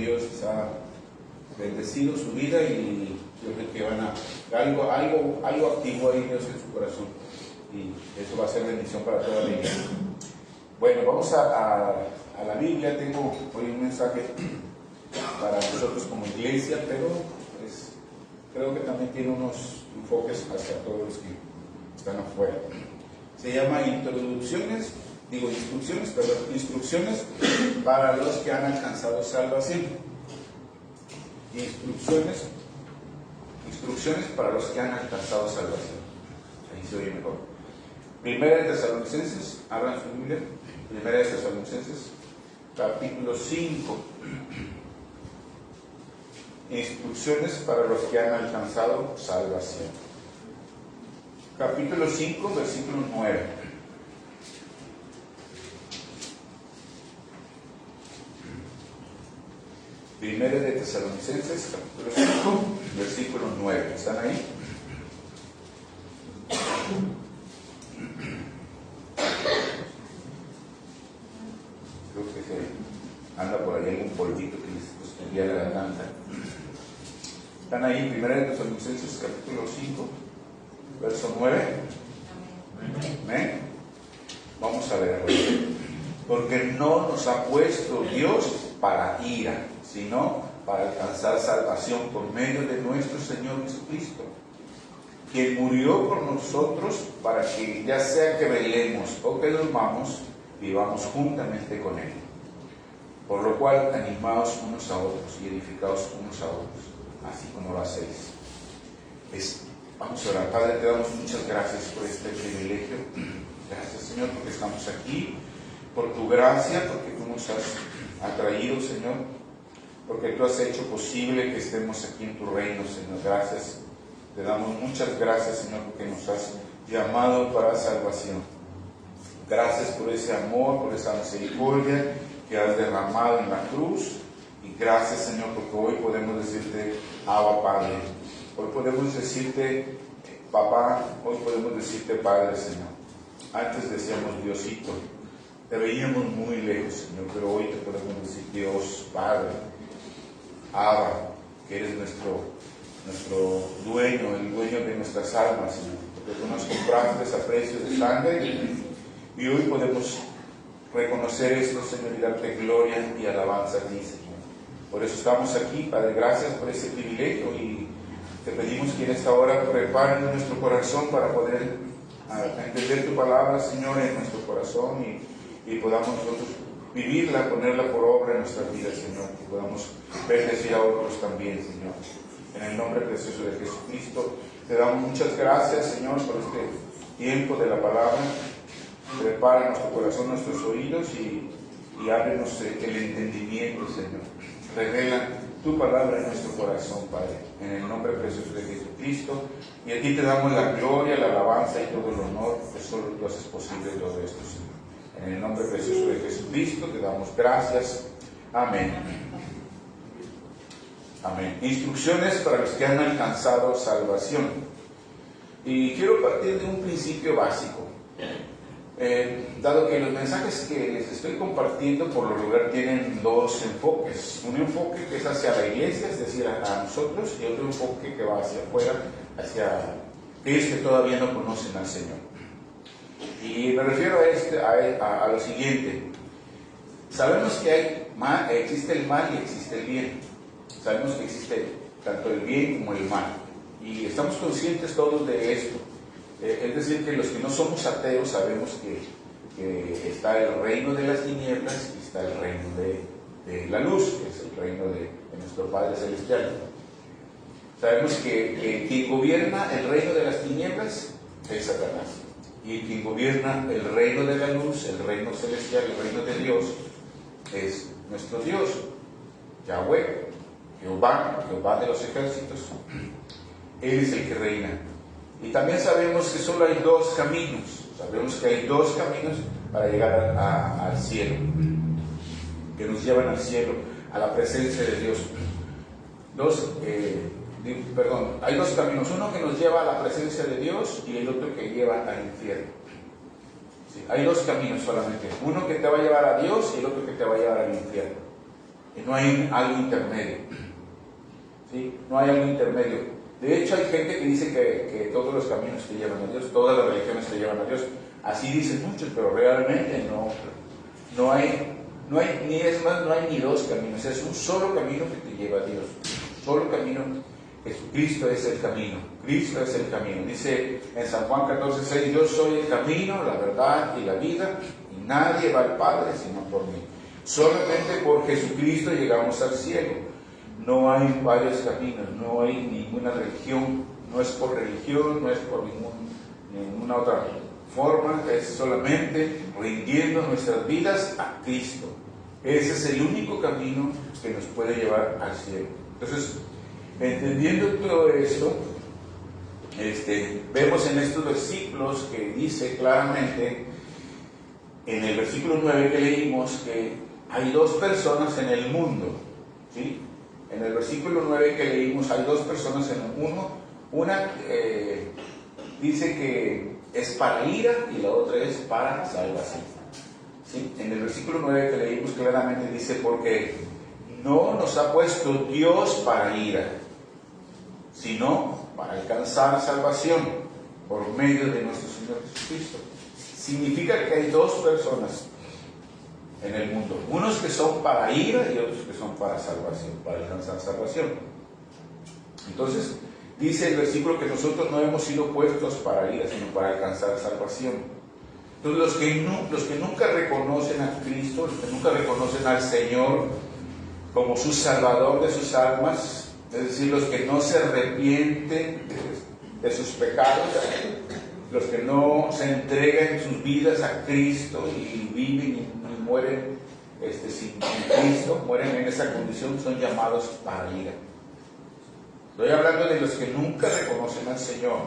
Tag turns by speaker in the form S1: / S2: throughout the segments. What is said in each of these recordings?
S1: Dios ha bendecido su vida y yo creo que van a algo activo ahí Dios en su corazón y eso va a ser bendición para toda la iglesia. Bueno, vamos a la Biblia. Tengo hoy un mensaje para nosotros como iglesia, pero pues, creo que también tiene unos enfoques hacia todos los que están afuera. Se llama instrucciones para los que han alcanzado salvación. Instrucciones para los que han alcanzado salvación. Ahí se oye mejor. Primera de Tesalonicenses, abran su Biblia. Primera de Tesalonicenses, capítulo 5. Instrucciones para los que han alcanzado salvación. Capítulo 5, versículo 9. Primera de Tesalonicenses, capítulo 5, versículo 9. ¿Están ahí? Creo que se anda por ahí algún polvito que les gustaría la garganta. ¿Están ahí? Primera de Tesalonicenses, capítulo 5, verso 9. ¿Amén? Vamos a leerlo. Porque no nos ha puesto Dios para ira, sino para alcanzar salvación por medio de nuestro Señor Jesucristo, quien murió por nosotros para que ya sea que velemos o que dormamos, vivamos juntamente con Él. Por lo cual, animaos unos a otros y edificaos unos a otros, así como lo hacéis. Vamos a orar. Padre, te damos muchas gracias por este privilegio. Gracias, Señor, porque estamos aquí, por tu gracia, porque tú nos has atraído, Señor, porque tú has hecho posible que estemos aquí en tu reino, Señor. Gracias. Te damos muchas gracias, Señor, porque nos has llamado para salvación. Gracias por ese amor, por esa misericordia que has derramado en la cruz. Y gracias, Señor, porque hoy podemos decirte, Abba, Padre. Hoy podemos decirte, Papá. Hoy podemos decirte, Padre, Señor. Antes decíamos, Diosito. Te veíamos muy lejos, Señor, pero hoy te podemos decir, Dios, Padre, Abba, que eres nuestro dueño, el dueño de nuestras almas, Señor, porque tú nos compraste a precio de sangre y hoy podemos reconocer esto, Señor, y darte gloria y alabanza a ti, Señor. Por eso estamos aquí, Padre, gracias por ese privilegio y te pedimos que en esta hora preparen nuestro corazón para poder entender tu palabra, Señor, en nuestro corazón y podamos nosotros vivirla, ponerla por obra en nuestras vidas, Señor, que podamos bendecir a otros también, Señor. En el nombre precioso de Jesucristo, te damos muchas gracias, Señor, por este tiempo de la palabra. Prepara nuestro corazón, nuestros oídos y ábrenos el entendimiento, Señor. Revela tu palabra en nuestro corazón, Padre, en el nombre precioso de Jesucristo. Y a ti te damos la gloria, la alabanza y todo el honor, que solo tú haces posible todo esto, Señor. En el nombre precioso de Jesucristo te damos gracias. Amén. Amén. Instrucciones para los que han alcanzado salvación. Y quiero partir de un principio básico. Dado que los mensajes que les estoy compartiendo por lo regular tienen dos enfoques. Un enfoque que es hacia la iglesia, es decir, a nosotros, y otro enfoque que va hacia afuera, hacia aquellos que todavía no conocen al Señor. Y me refiero a lo siguiente. Sabemos que existe el mal y existe el bien. Sabemos que existe tanto el bien como el mal. Y estamos conscientes todos de esto. Es decir, que los que no somos ateos sabemos que está el reino de las tinieblas y está el reino de la luz, que es el reino de nuestro Padre Celestial. Sabemos que quien gobierna el reino de las tinieblas es Satanás. Y quien gobierna el reino de la luz, el reino celestial, el reino de Dios, es nuestro Dios, Yahweh, Jehová de los ejércitos. Él es el que reina. Y también sabemos que solo hay dos caminos. Sabemos que hay dos caminos para llegar al cielo, que nos llevan al cielo, a la presencia de Dios. Hay dos caminos, uno que nos lleva a la presencia de Dios y el otro que lleva al infierno. Sí, hay dos caminos solamente, uno que te va a llevar a Dios y el otro que te va a llevar al infierno. que no hay algo intermedio. ¿Sí? No hay algo intermedio. De hecho, hay gente que dice que todos los caminos te llevan a Dios, todas las religiones te llevan a Dios. Así dicen muchos, pero realmente no hay ni es más, no hay ni dos caminos, es un solo camino que te lleva a Dios. Solo camino. Jesucristo es el camino. Cristo es el camino. Dice en San Juan 14:6, yo soy el camino, la verdad y la vida, y nadie va al Padre sino por mí. Solamente por Jesucristo llegamos al cielo. No hay varios caminos, no hay ninguna religión, no es por religión, no es por ninguna otra forma, es solamente rindiendo nuestras vidas a Cristo. Ese es el único camino que nos puede llevar al cielo. Entonces, entendiendo todo esto, vemos en estos versículos que dice claramente, en el versículo 9 que leímos, que hay dos personas en el mundo, ¿sí? En el versículo 9 que leímos hay dos personas en el mundo. Una dice que es para ira y la otra es para salvación. ¿Sí? En el versículo 9 que leímos claramente dice, porque no nos ha puesto Dios para ira, sino para alcanzar salvación por medio de nuestro Señor Jesucristo. Significa que hay dos personas en el mundo, unos que son para ira y otros que son para salvación, para alcanzar salvación. Entonces, dice el versículo que nosotros no hemos sido puestos para ira, sino para alcanzar salvación. Entonces, los que nunca reconocen a Cristo, los que nunca reconocen al Señor como su Salvador de sus almas, es decir, los que no se arrepienten de sus pecados, los que no se entregan sus vidas a Cristo y viven y mueren sin Cristo, mueren en esa condición, son llamados para ira. Estoy hablando de los que nunca reconocen al Señor,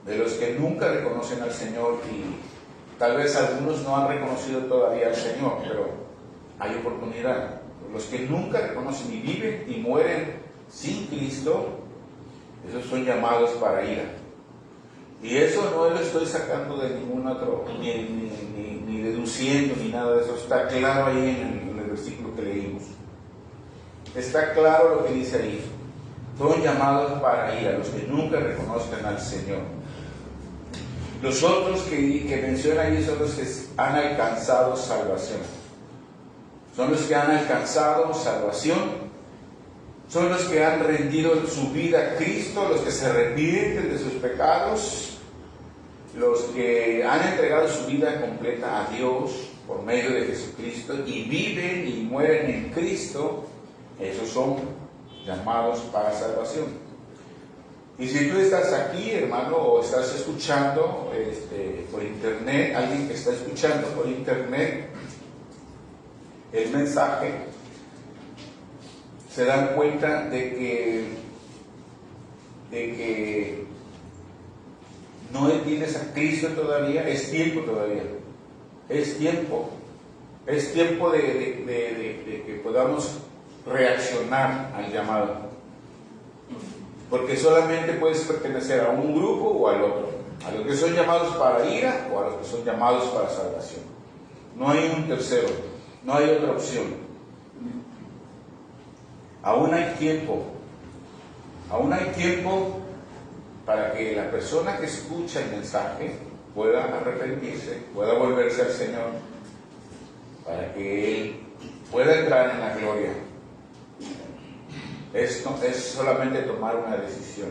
S1: de los que nunca reconocen al Señor, y tal vez algunos no han reconocido todavía al Señor, pero hay oportunidad. Los que nunca reconocen y viven y mueren sin Cristo, esos son llamados para ira. Y eso no lo estoy sacando de ningún otro, ni deduciendo, ni nada de eso. Está claro ahí en el versículo que leímos. Está claro lo que dice ahí. Son llamados para ira, los que nunca reconocen al Señor. Los otros que menciona ahí son los que han alcanzado salvación. Son los que han alcanzado salvación. Son los que han rendido su vida a Cristo, los que se arrepienten de sus pecados, los que han entregado su vida completa a Dios por medio de Jesucristo y viven y mueren en Cristo. Esos son llamados para salvación. Y si tú estás aquí, hermano, o estás escuchando por internet, alguien que está escuchando por internet el mensaje, se dan cuenta de que no tienes a Cristo todavía, es tiempo todavía, es tiempo de que podamos reaccionar al llamado, porque solamente puedes pertenecer a un grupo o al otro, a los que son llamados para ira o a los que son llamados para salvación. No hay un tercero, no hay otra opción. Aún hay tiempo para que la persona que escucha el mensaje pueda arrepentirse, pueda volverse al Señor, para que Él pueda entrar en la gloria. Esto es solamente tomar una decisión.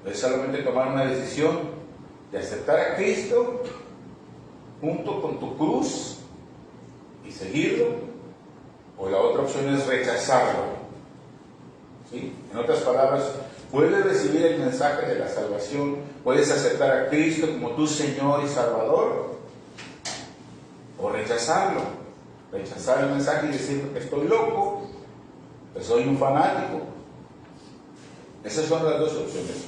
S1: Es solamente tomar una decisión de aceptar a Cristo junto con tu cruz y seguirlo. O la otra opción es rechazarlo. ¿Sí? En otras palabras, puedes recibir el mensaje de la salvación, puedes aceptar a Cristo como tu Señor y Salvador, o rechazarlo, rechazar el mensaje y decir que estoy loco, que soy un fanático. Esas son las dos opciones.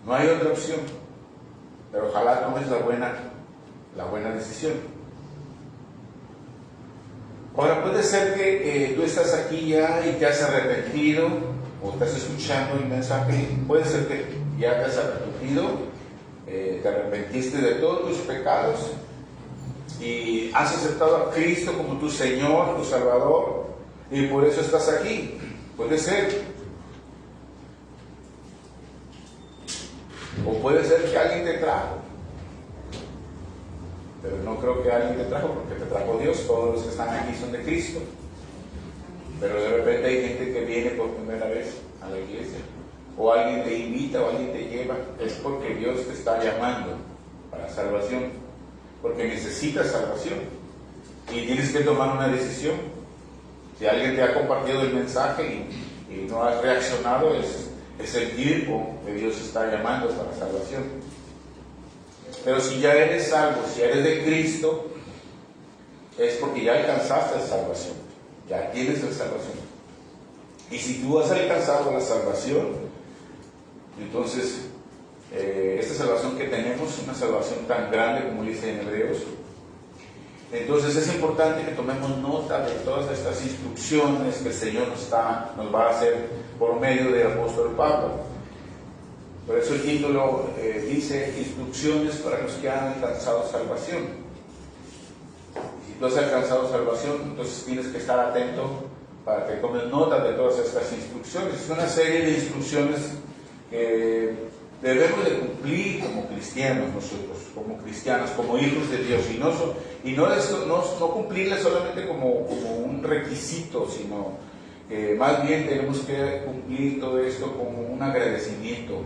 S1: No hay otra opción, pero ojalá tomes la buena decisión. Ahora, puede ser que tú estás aquí ya y te has arrepentido, o estás escuchando el mensaje, puede ser que ya te has arrepentido, te arrepentiste de todos tus pecados, y has aceptado a Cristo como tu Señor, tu Salvador, y por eso estás aquí. Puede ser. O puede ser que alguien te trajo. Pero no creo que alguien te trajo, porque te trajo Dios. Todos los que están aquí son de Cristo. Pero de repente hay gente que viene por primera vez a la iglesia. O alguien te invita o alguien te lleva. Es porque Dios te está llamando para salvación. Porque necesitas salvación. Y tienes que tomar una decisión. Si alguien te ha compartido el mensaje y no has reaccionado, es el tiempo que Dios está llamando para salvación. Pero si ya eres salvo, si eres de Cristo, es porque ya alcanzaste la salvación. Ya tienes la salvación. Y si tú has alcanzado la salvación, entonces esta salvación que tenemos es una salvación tan grande como dice en Hebreos. Entonces es importante que tomemos nota de todas estas instrucciones que el Señor nos va a hacer por medio del apóstol Pablo. Por eso el título dice instrucciones para los que han alcanzado salvación. Y si tú has alcanzado salvación, entonces tienes que estar atento para que tomes nota de todas estas instrucciones. Es una serie de instrucciones que debemos de cumplir como cristianos nosotros, como cristianos, como hijos de Dios, y no cumplirlas solamente como un requisito, sino que más bien tenemos que cumplir todo esto como un agradecimiento,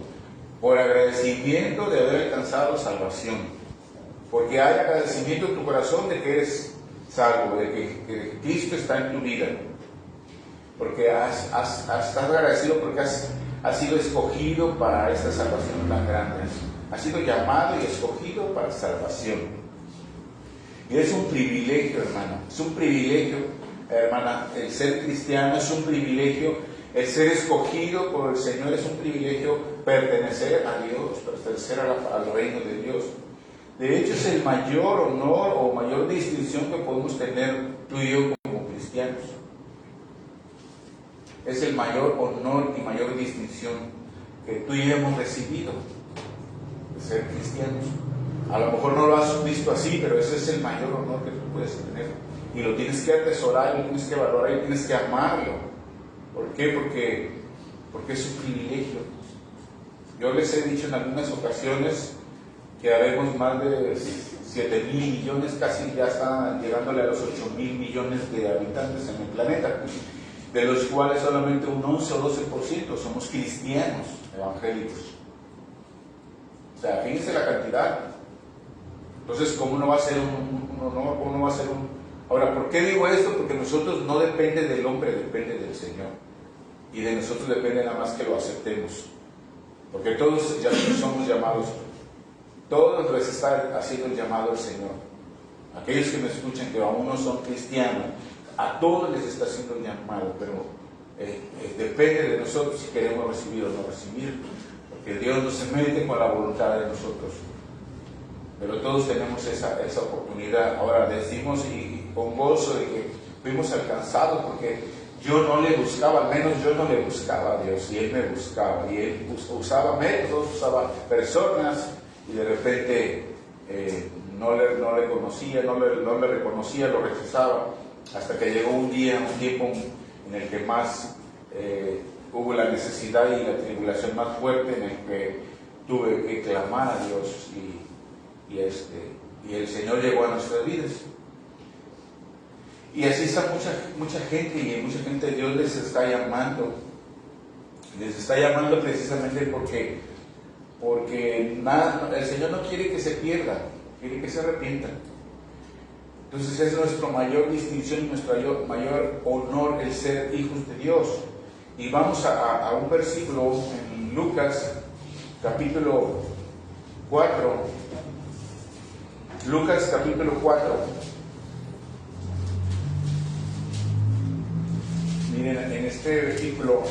S1: por agradecimiento de haber alcanzado salvación, porque hay agradecimiento en tu corazón de que eres salvo, de que Cristo está en tu vida, porque estás agradecido porque has sido escogido para esta salvación tan grande. Has sido llamado y escogido para salvación. Y es un privilegio, hermano. Es un privilegio, hermana. El ser cristiano es un privilegio. El ser escogido por el Señor es un privilegio. Pertenecer a Dios, pertenecer al reino de Dios. De hecho, es el mayor honor o mayor distinción que podemos tener tú y yo como cristianos. Es el mayor honor y mayor distinción que tú y yo hemos recibido de ser cristianos. A lo mejor no lo has visto así, pero ese es el mayor honor que tú puedes tener. Y lo tienes que atesorar, lo tienes que valorar y tienes que amarlo. ¿Por qué? Porque es un privilegio. Yo les he dicho en algunas ocasiones que habemos más de 7,000 millones, casi ya están llegándole a los 8,000 millones de habitantes en el planeta, de los cuales solamente un 11 o 12% somos cristianos evangélicos. O sea, fíjense la cantidad. Entonces, ¿cómo no va a ser un honor? ¿Cómo no va a ser un...? Ahora, ¿por qué digo esto? Porque nosotros no depende del hombre, depende del Señor. Y de nosotros depende nada más que lo aceptemos. Porque todos ya somos llamados, todos les está haciendo el llamado al Señor. Aquellos que me escuchan que aún no son cristianos, a todos les está haciendo el llamado, pero depende de nosotros si queremos recibir o no recibir, porque Dios no se mete con la voluntad de nosotros, pero todos tenemos esa oportunidad. Ahora decimos y con gozo de que fuimos alcanzados, porque yo no le buscaba, al menos yo no le buscaba a Dios, y Él me buscaba, y Él usaba métodos, usaba personas, y de repente no le conocía, no le reconocía, lo rechazaba. Hasta que llegó un tiempo en el que más hubo la necesidad y la tribulación más fuerte, en el que tuve que clamar a Dios y el Señor llegó a nuestras vidas. Y así está mucha gente, y mucha gente Dios les está llamando precisamente porque el Señor no quiere que se pierdan, quiere que se arrepientan. Entonces es nuestra mayor distinción y nuestro mayor honor el ser hijos de Dios. Y vamos a un versículo en Lucas capítulo 4. Lucas capítulo 4. Miren, en este versículo,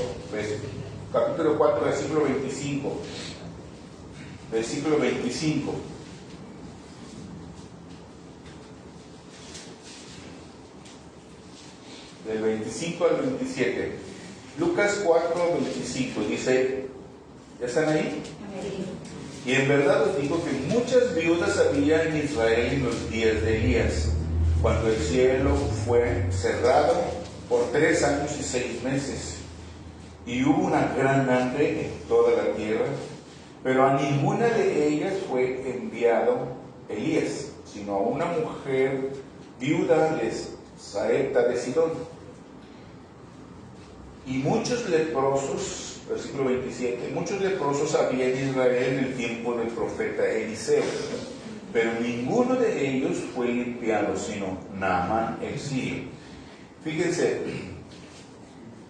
S1: capítulo 4, versículo 25. Versículo 25. Del 25 al 27. Lucas 4, 25. Dice, ¿ya están ahí? Y en verdad os digo que muchas viudas había en Israel en los días de Elías, cuando el cielo fue cerrado por 3 años y 6 meses, y hubo una gran hambre en toda la tierra, pero a ninguna de ellas fue enviado Elías, sino a una mujer viuda de Sarepta de Sidón. Y muchos leprosos, versículo 27, muchos leprosos había en Israel en el tiempo del profeta Eliseo, pero ninguno de ellos fue limpiado, sino Naamán el sirio. Fíjense,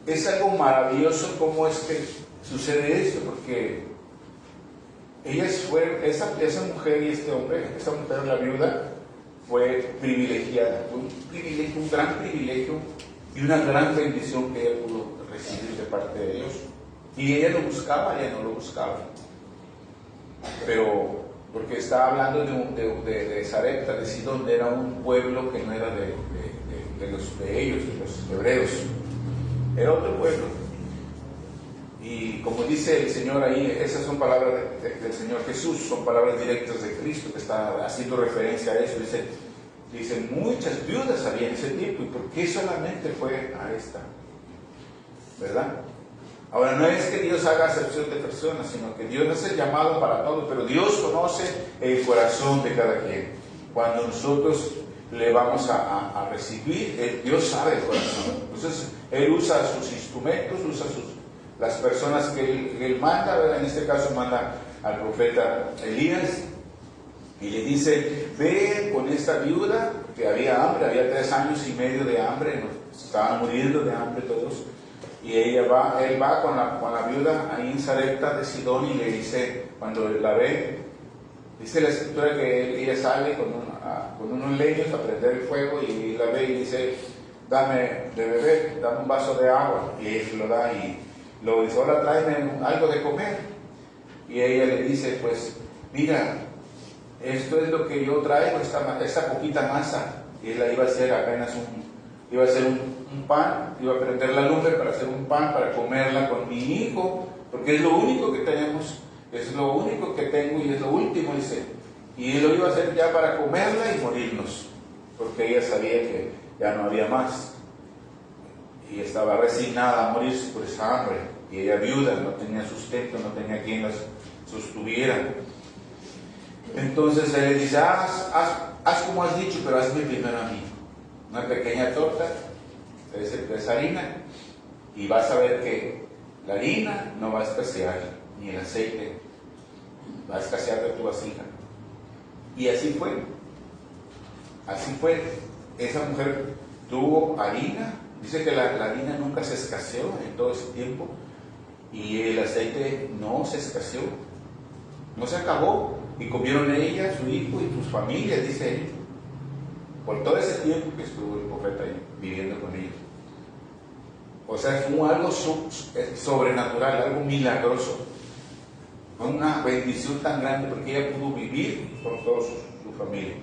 S1: es algo maravilloso cómo es que sucede esto, porque ellas fueron, esa mujer y este hombre, esta mujer, la viuda, fue privilegiada, fue un privilegio, un gran privilegio y una gran bendición que ella pudo recibir de parte de Dios. Y ella lo buscaba, ella no lo buscaba. Pero, porque estaba hablando de Sarepta, de Sidón, era un pueblo que no era de ellos, de los hebreos. Era otro pueblo. Y como dice el Señor ahí, esas son palabras del Señor Jesús, son palabras directas de Cristo, que está haciendo referencia a eso. Dice muchas viudas había en ese tiempo, ¿y por qué solamente fue a esta? ¿Verdad? Ahora, no es que Dios haga acepción de personas, sino que Dios hace el llamado para todos, pero Dios conoce el corazón de cada quien. Cuando nosotros le vamos a recibir, Dios sabe el corazón. Entonces, Él usa sus instrumentos, usa las personas que Él manda, ¿verdad? En este caso manda al profeta Elías, y le dice, ve con esta viuda, que había hambre, había 3 años y medio de hambre, estaban muriendo de hambre todos. Y él va con la viuda ahí en Sarepta de Sidón y le dice, cuando la ve, dice la escritura que ella sale con unos leños a prender el fuego y la ve y dice, dame de beber, dame un vaso de agua. Y él se lo da y lo dice, ahora tráeme algo de comer. Y ella le dice, pues mira, esto es lo que yo traigo, esta poquita masa. Y él la iba a hacer apenas un pan, iba a prender la lumbre para hacer un pan, para comerla con mi hijo, porque es lo único que tenemos, es lo único que tengo y es lo último, dice. Y él lo iba a hacer ya para comerla y morirnos, porque ella sabía que ya no había más. Y estaba resignada a morirse por esa hambre. Y ella viuda, no tenía sustento, no tenía quien las sostuviera. Entonces él le dice, haz como has dicho, pero hazme primero a mí. Una pequeña torta de harina, y vas a ver que la harina no va a escasear, ni el aceite va a escasear de tu vasija. Y así fue. Esa mujer tuvo harina, dice que la harina nunca se escaseó en todo ese tiempo, y el aceite no se escaseó, no se acabó, y comieron ella, su hijo y sus familias, dice él, por todo ese tiempo que estuvo el profeta ahí viviendo con ellos. O sea, fue algo sobrenatural, algo milagroso. Fue una bendición tan grande porque ella pudo vivir con toda su familia.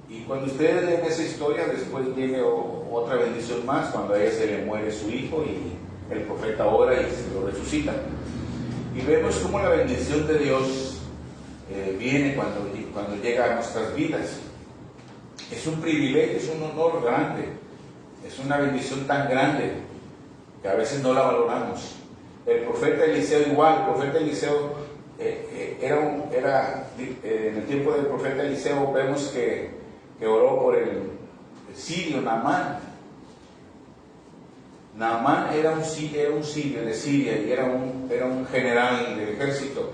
S1: Y cuando ustedes leen esa historia, después viene otra bendición más, cuando a ella se le muere su hijo y el profeta ora y se lo resucita. Y vemos cómo la bendición de Dios viene cuando llega a nuestras vidas. Es un privilegio, es un honor grande, es una bendición tan grande que a veces no la valoramos. El profeta Eliseo igual, el profeta Eliseo en el tiempo del profeta Eliseo vemos que oró por el sirio Naamán. Naamán era un sirio de Siria y era un general del ejército.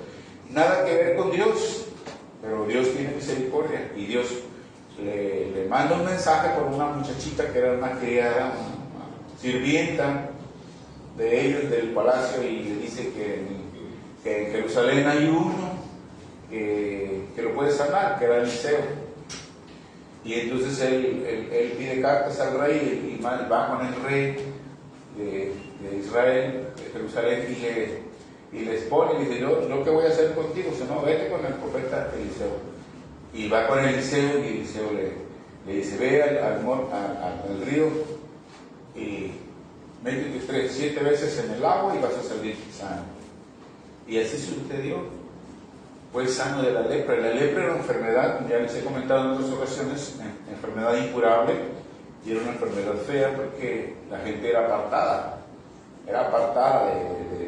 S1: Nada que ver con Dios, pero Dios tiene misericordia y Dios le manda un mensaje por una muchachita que era una criada, una sirvienta de ellos, del palacio, y le dice que en Jerusalén hay uno que lo puede sanar, que era Eliseo. Y entonces él pide cartas al rey y va con el rey de Israel, de Jerusalén, y les pone y dice, yo qué voy a hacer contigo, si no, vete con el profeta Eliseo. Y va con Eliseo y Eliseo le dice, ve al río y métete 7 veces en el agua y vas a salir sano. Y así sucedió. Fue sano de la lepra. La lepra era una enfermedad, ya les he comentado en otras ocasiones, enfermedad incurable, y era una enfermedad fea porque la gente era apartada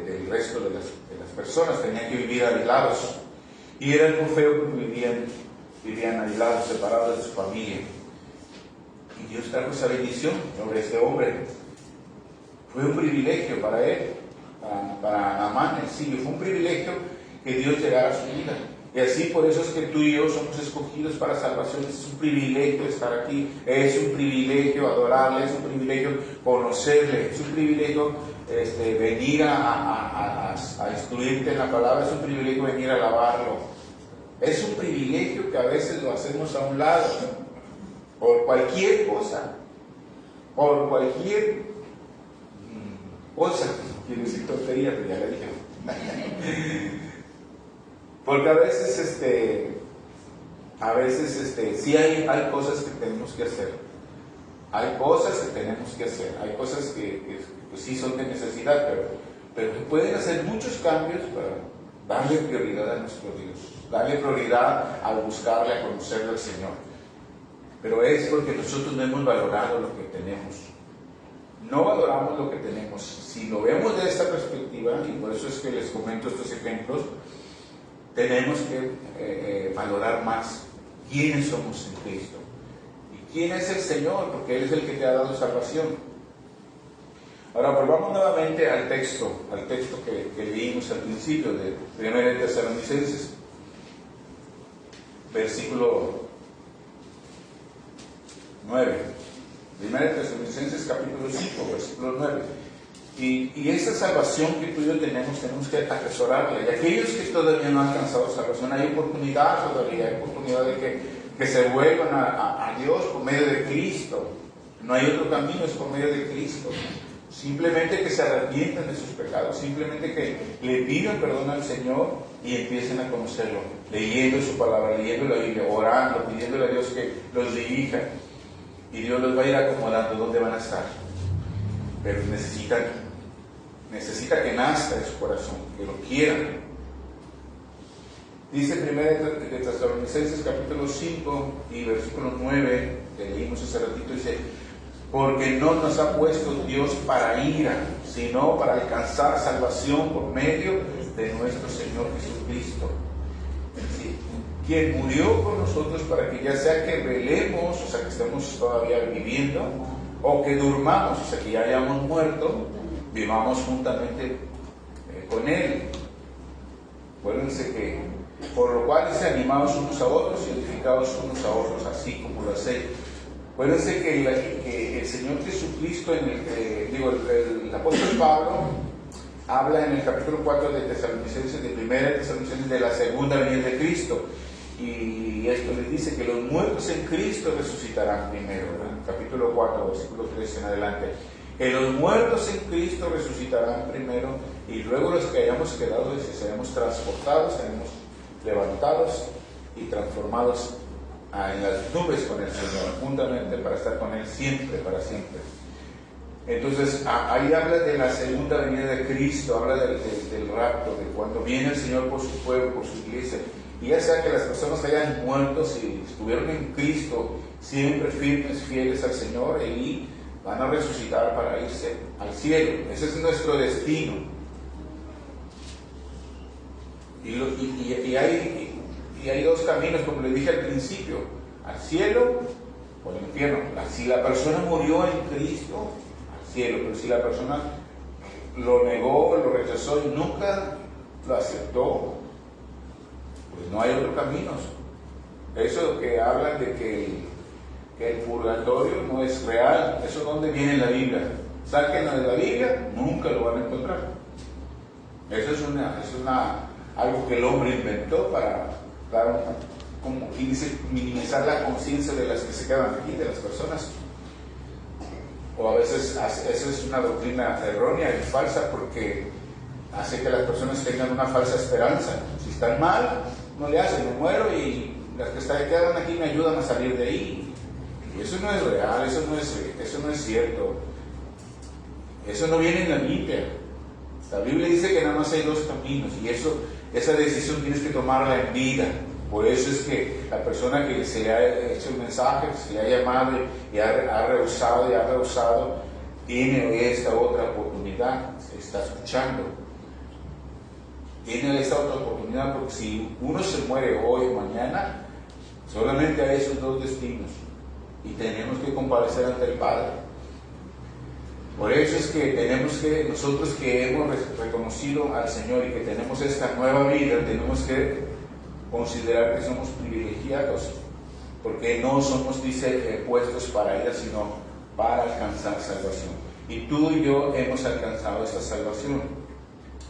S1: del resto de las personas, tenían que vivir aislados. Y era algo feo porque vivían aislados, separados de su familia. Y Dios trajo esa bendición sobre este hombre. Fue un privilegio para él, para Naamán, el sirio. Fue un privilegio que Dios llegara a su vida. Y así, por eso es que tú y yo somos escogidos para salvación. Es un privilegio estar aquí, es un privilegio adorarle, es un privilegio conocerle, es un privilegio venir a instruirte en la palabra, es un privilegio venir a alabarlo. Es un privilegio que a veces lo hacemos a un lado, por cualquier cosa, quiero decir tontería, pero ya le dije. Porque a veces sí hay cosas que tenemos que hacer. Hay cosas que pues sí son de necesidad, pero se pueden hacer muchos cambios para darle prioridad a nuestro Dios, darle prioridad a buscarle, a conocerle al Señor. Pero es porque nosotros no hemos valorado lo que tenemos. No valoramos lo que tenemos. Si lo vemos de esta perspectiva, y por eso es que les comento estos ejemplos, tenemos que valorar más quiénes somos en Cristo y quién es el Señor, porque Él es el que te ha dado salvación. Ahora volvamos nuevamente al texto que leímos al principio de 1 Tesalonicenses, versículo 9. 1 Tesalonicenses capítulo 5, versículo 9. Y esa salvación que tú y yo tenemos que atesorarla. Y aquellos que todavía no han alcanzado salvación, hay oportunidad todavía, hay oportunidad de que se vuelvan a Dios por medio de Cristo. No hay otro camino, es por medio de Cristo. Simplemente que se arrepientan de sus pecados, simplemente que le pidan perdón al Señor y empiecen a conocerlo, leyendo su palabra, leyendo la Biblia, orando, pidiéndole a Dios que los dirija. Y Dios los va a ir acomodando dónde van a estar. Pero necesita que nazca de su corazón, que lo quieran. Dice 1 Tesalonicenses capítulo 5 y versículo 9, que leímos hace ratito, dice: porque no nos ha puesto Dios para ira, sino para alcanzar salvación por medio de nuestro Señor Jesucristo, ¿sí? Quien murió por nosotros para que ya sea que velemos, o sea que estemos todavía viviendo, o que durmamos, o sea que ya hayamos muerto, vivamos juntamente con Él. Acuérdense que, por lo cual dice: animados unos a otros y edificados unos a otros, así como lo hacéis. Acuérdense que el Señor Jesucristo, el apóstol Pablo, habla en el capítulo 4 de Tesalonicenses, de 1 Tesalonicenses, de la segunda venida de Cristo. Y esto le dice que los muertos en Cristo resucitarán primero, ¿verdad? Capítulo 4, versículo 3 en adelante. Que los muertos en Cristo resucitarán primero, y luego los que hayamos quedado, seremos transportados, seremos levantados y transformados en las nubes con el Señor, juntamente, para estar con Él siempre, para siempre. Entonces, ahí habla de la segunda venida de Cristo, habla del rapto, de cuando viene el Señor por su pueblo, por su iglesia. Y ya sea que las personas que hayan muerto, si estuvieron en Cristo, siempre firmes, fieles al Señor, y van a resucitar para irse al cielo. Ese es nuestro destino. Y hay dos caminos, como les dije al principio: al cielo o al infierno. Si la persona murió en Cristo, al cielo. Pero si la persona lo negó, lo rechazó y nunca lo aceptó, pues no hay otro camino. Eso que hablan de que el purgatorio no es real, eso es donde viene en la Biblia. Sáquenlo de la Biblia, nunca lo van a encontrar. Eso es algo que el hombre inventó para como dice, minimizar la conciencia de las que se quedan aquí, de las personas. O a veces eso es una doctrina errónea y falsa, porque hace que las personas tengan una falsa esperanza. Si están mal, no le hacen, me muero y las que quedan aquí me ayudan a salir de ahí. Y eso no es real, eso no es cierto. Eso no viene en la Biblia. La Biblia dice que nada más hay dos caminos y esa decisión tienes que tomarla en vida. Por eso es que la persona que se le ha hecho un mensaje, que se le ha llamado y ha rehusado, tiene esta otra oportunidad, se está escuchando. Tiene esta otra oportunidad porque si uno se muere hoy o mañana, solamente hay esos dos destinos y tenemos que comparecer ante el Padre. Por eso es que nosotros que hemos reconocido al Señor y que tenemos esta nueva vida, tenemos que considerar que somos privilegiados, porque no somos, dice, puestos para ella, sino para alcanzar salvación. Y tú y yo hemos alcanzado esa salvación.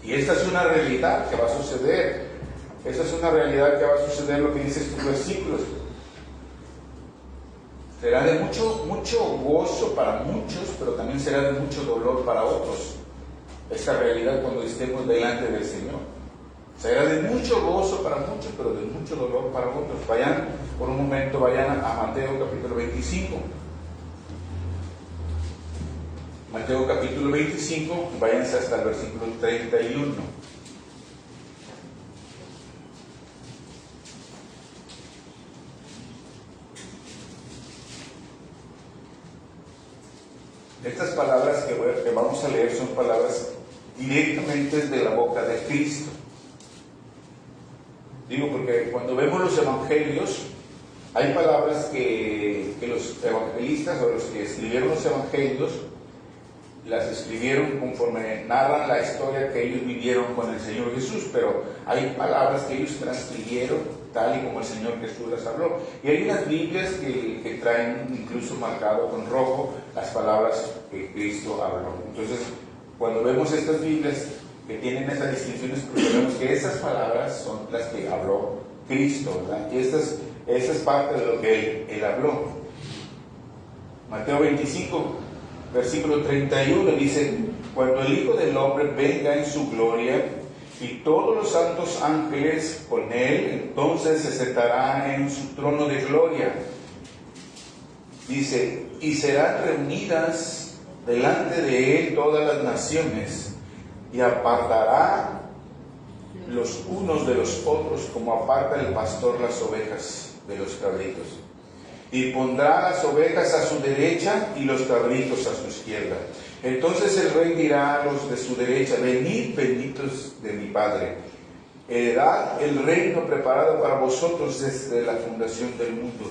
S1: Y esta es una realidad que va a suceder. Esta es una realidad que va a suceder, lo que dice estos versículos. Será de mucho gozo para muchos, pero también será de mucho dolor para otros. Esta realidad cuando estemos delante del Señor. Será de mucho gozo para muchos, pero de mucho dolor para otros. Vayan, por un momento, vayan a Mateo capítulo 25. Mateo capítulo 25, váyanse hasta el versículo 31. Estas palabras que vamos a leer son palabras directamente de la boca de Cristo. Digo porque cuando vemos los evangelios, hay palabras que los evangelistas o los que escribieron los evangelios las escribieron conforme narran la historia que ellos vivieron con el Señor Jesús, pero hay palabras que ellos transcribieron tal y como el Señor Jesús las habló. Y hay unas Biblias que traen incluso marcado con rojo las palabras que Cristo habló. Entonces, cuando vemos estas Biblias que tienen esas distinciones, pues vemos que esas palabras son las que habló Cristo, ¿verdad? Y esta es parte de lo que Él habló. Mateo 25, versículo 31 dice: cuando el Hijo del Hombre venga en su gloria y todos los santos ángeles con Él, entonces se sentará en su trono de gloria. Dice: y serán reunidas delante de Él todas las naciones, y apartará los unos de los otros como aparta el pastor las ovejas de los cabritos. Y pondrá las ovejas a su derecha y los cabritos a su izquierda. Entonces el rey dirá a los de su derecha: venid, benditos de mi Padre, heredad el reino preparado para vosotros desde la fundación del mundo.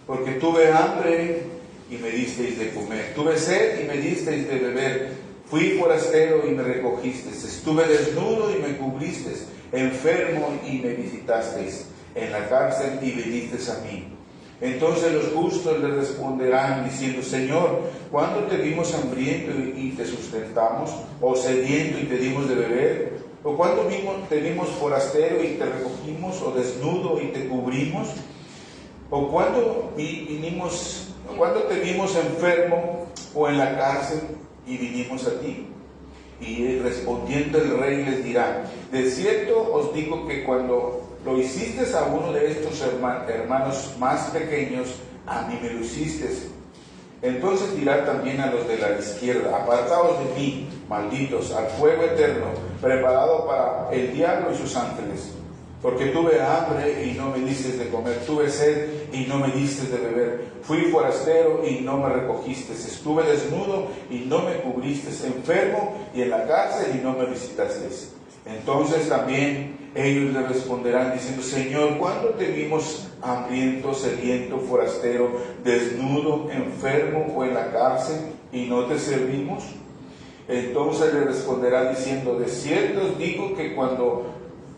S1: Porque tuve hambre y me disteis de comer, tuve sed y me disteis de beber, fui forastero y me recogisteis, estuve desnudo y me cubristeis, enfermo y me visitasteis, en la cárcel y vinisteis a mí. Entonces los justos le responderán diciendo: Señor, ¿cuándo te vimos hambriento y te sustentamos? ¿O sediento y te dimos de beber? ¿O cuándo te vimos forastero y te recogimos? ¿O desnudo y te cubrimos? ¿O cuándo te vimos enfermo o en la cárcel y vinimos a ti? Y respondiendo el rey les dirá: de cierto os digo que cuando lo hiciste a uno de estos hermanos más pequeños, a mí me lo hiciste. Entonces dirá también a los de la izquierda: apartaos de mí, malditos, al fuego eterno, preparado para el diablo y sus ángeles. Porque tuve hambre y no me diste de comer, tuve sed y no me diste de beber, fui forastero y no me recogiste, estuve desnudo y no me cubriste, enfermo y en la cárcel y no me visitasteis. Entonces también ellos le responderán diciendo: Señor, ¿cuándo te vimos hambriento, sediento, forastero, desnudo, enfermo o en la cárcel y no te servimos? Entonces le responderán diciendo: de cierto os digo que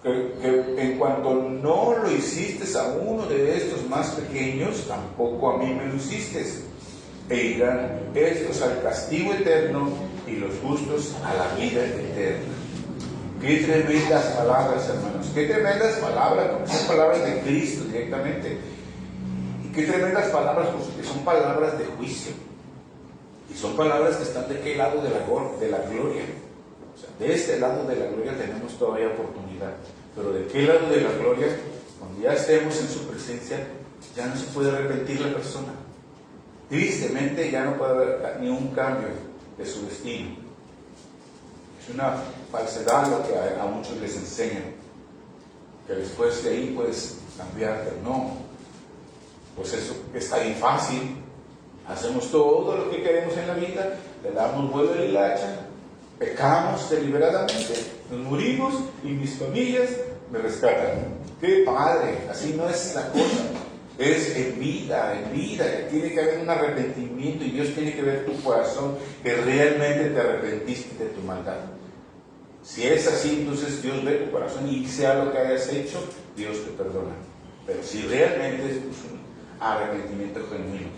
S1: en cuanto no lo hiciste a uno de estos más pequeños, tampoco a mí me lo hiciste. E irán estos al castigo eterno y los justos a la vida eterna. Qué tremendas palabras, hermanos, qué tremendas palabras, porque son palabras de Cristo directamente. Y qué tremendas palabras, porque son palabras de juicio. Y son palabras que están de qué lado de la gloria. O sea, de este lado de la gloria tenemos todavía oportunidad. Pero de qué lado de la gloria, cuando ya estemos en su presencia, ya no se puede arrepentir la persona. Tristemente ya no puede haber ni un cambio de su destino. Es una falsedad lo que a muchos les enseñan, que después de ahí puedes cambiar, pero no. Pues eso está bien fácil. Hacemos todo lo que queremos en la vida, le damos vuelo a la hacha, pecamos deliberadamente, nos morimos y mis familias me rescatan. ¡Qué padre! Así no es la cosa. Es en vida. Tiene que haber un arrepentimiento y Dios tiene que ver tu corazón, que realmente te arrepentiste de tu maldad. Si es así, entonces Dios ve tu corazón y sea lo que hayas hecho, Dios te perdona. Pero si realmente es un arrepentimiento genuino,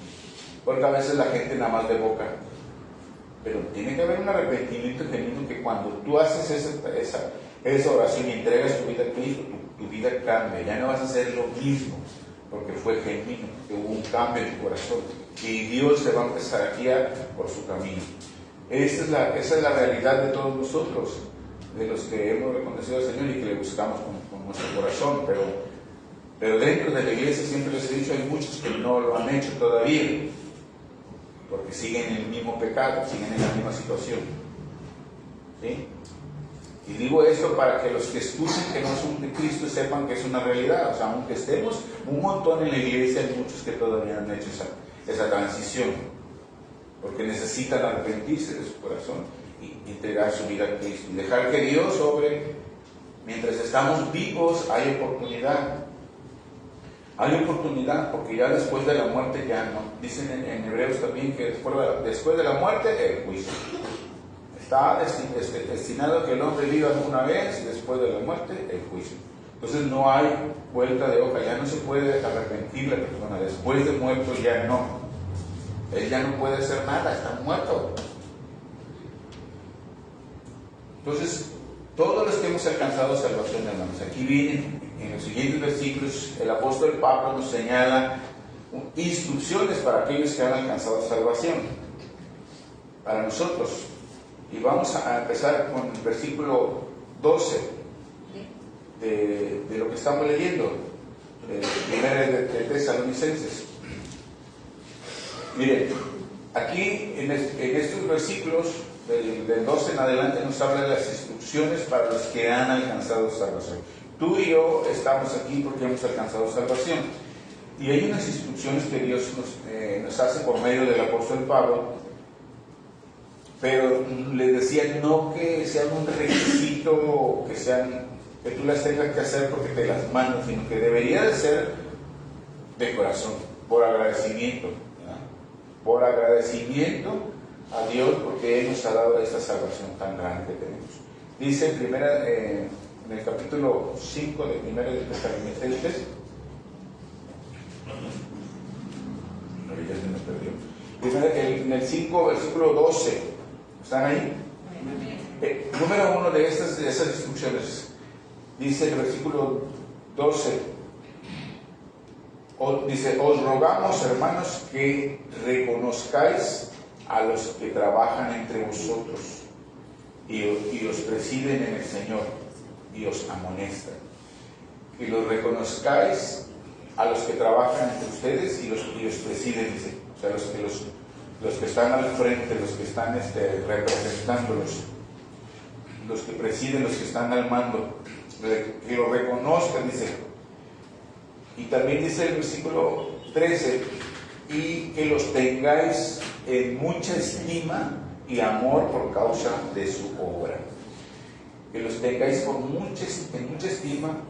S1: porque a veces la gente nada más de boca, pero tiene que haber un arrepentimiento genuino, que cuando tú haces esa oración y entregas tu vida a Cristo, tu vida cambia, ya no vas a hacer lo mismo, porque fue genuino, que hubo un cambio en tu corazón y Dios se va a empezar a guiar por su camino. Esa es la realidad de todos nosotros, de los que hemos reconocido al Señor y que le buscamos con nuestro corazón, pero dentro de la iglesia, siempre les he dicho, hay muchos que no lo han hecho todavía, porque siguen en el mismo pecado, siguen en la misma situación. ¿Sí? Y digo esto para que los que escuchen que no son de Cristo sepan que es una realidad. O sea, aunque estemos un montón en la iglesia, hay muchos que todavía no han hecho esa transición, porque necesitan arrepentirse de su corazón y entregar su vida a Cristo y dejar que Dios obre. Mientras estamos vivos hay oportunidad. Hay oportunidad, porque ya después de la muerte ya no. Dicen en Hebreos también que después de la muerte el juicio. Está destinado a que el hombre viva una vez y después de la muerte el juicio. Entonces no hay vuelta de hoja, ya no se puede arrepentir la persona. Después de muerto ya no. Él ya no puede hacer nada, está muerto. Entonces, todos los que hemos alcanzado salvación, hermanos, aquí vienen en los siguientes versículos, el apóstol Pablo nos señala instrucciones para aquellos que han alcanzado salvación, para nosotros. Y vamos a empezar con el versículo 12 de lo que estamos leyendo, primera de Tesalonicenses. Miren, aquí en estos versículos del 12 en adelante nos habla de las instrucciones para los que han alcanzado salvación. Tú y yo estamos aquí porque hemos alcanzado salvación. Y hay unas instrucciones que Dios nos hace por medio del apóstol Pablo, pero les decía no que sean un requisito, que tú las tengas que hacer porque te las mandan, sino que debería de ser de corazón, por agradecimiento, ¿verdad? Por agradecimiento a Dios porque Él nos ha dado esta salvación tan grande que tenemos. Dice en el capítulo 5 de Primera de Tesalonicenses, ya se me perdió. En el 5, versículo 12, ¿están ahí? Número 1 de esas instrucciones, dice el versículo 12, dice: os rogamos, hermanos, que reconozcáis a los que trabajan entre vosotros y os presiden en el Señor y os amonestan. Que los reconozcáis a los que trabajan entre ustedes y os presiden, dice. O sea, los que están al frente, los que están representándolos, los que presiden, los que están al mando, que lo reconozcan, dice. Y también dice el versículo 13, y que los tengáis en mucha estima y amor por causa de su obra. Que los tengáis en mucha estima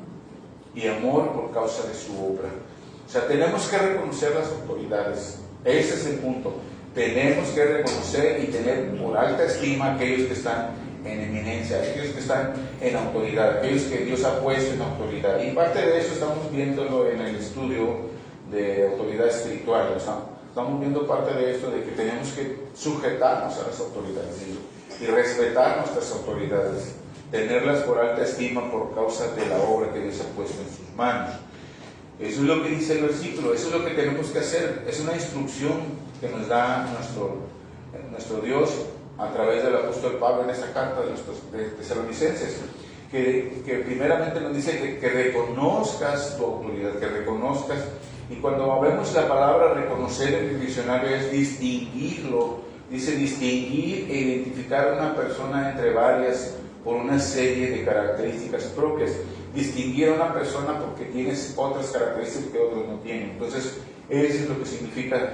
S1: y amor por causa de su obra. O sea, tenemos que reconocer las autoridades. Ese es el punto. Tenemos que reconocer y tener por alta estima a aquellos que están en eminencia, aquellos que están en autoridad, aquellos que Dios ha puesto en autoridad. Y parte de eso estamos viéndolo en el estudio de autoridad espiritual. O sea, estamos viendo parte de esto, de que tenemos que sujetarnos a las autoridades y respetar nuestras autoridades, tenerlas por alta estima por causa de la obra que Dios ha puesto en sus manos. Eso es lo que dice el versículo, eso es lo que tenemos que hacer. Es una instrucción que nos da nuestro Dios a través del apóstol Pablo en esta carta de Tesalonicenses, que primeramente nos dice que reconozcas tu autoridad, que reconozcas. Y cuando vemos la palabra reconocer en el diccionario es distinguirlo dice distinguir e identificar a una persona entre varias por una serie de características propias. Distinguir a una persona porque tienes otras características que otros no tienen. Entonces, eso es lo que significa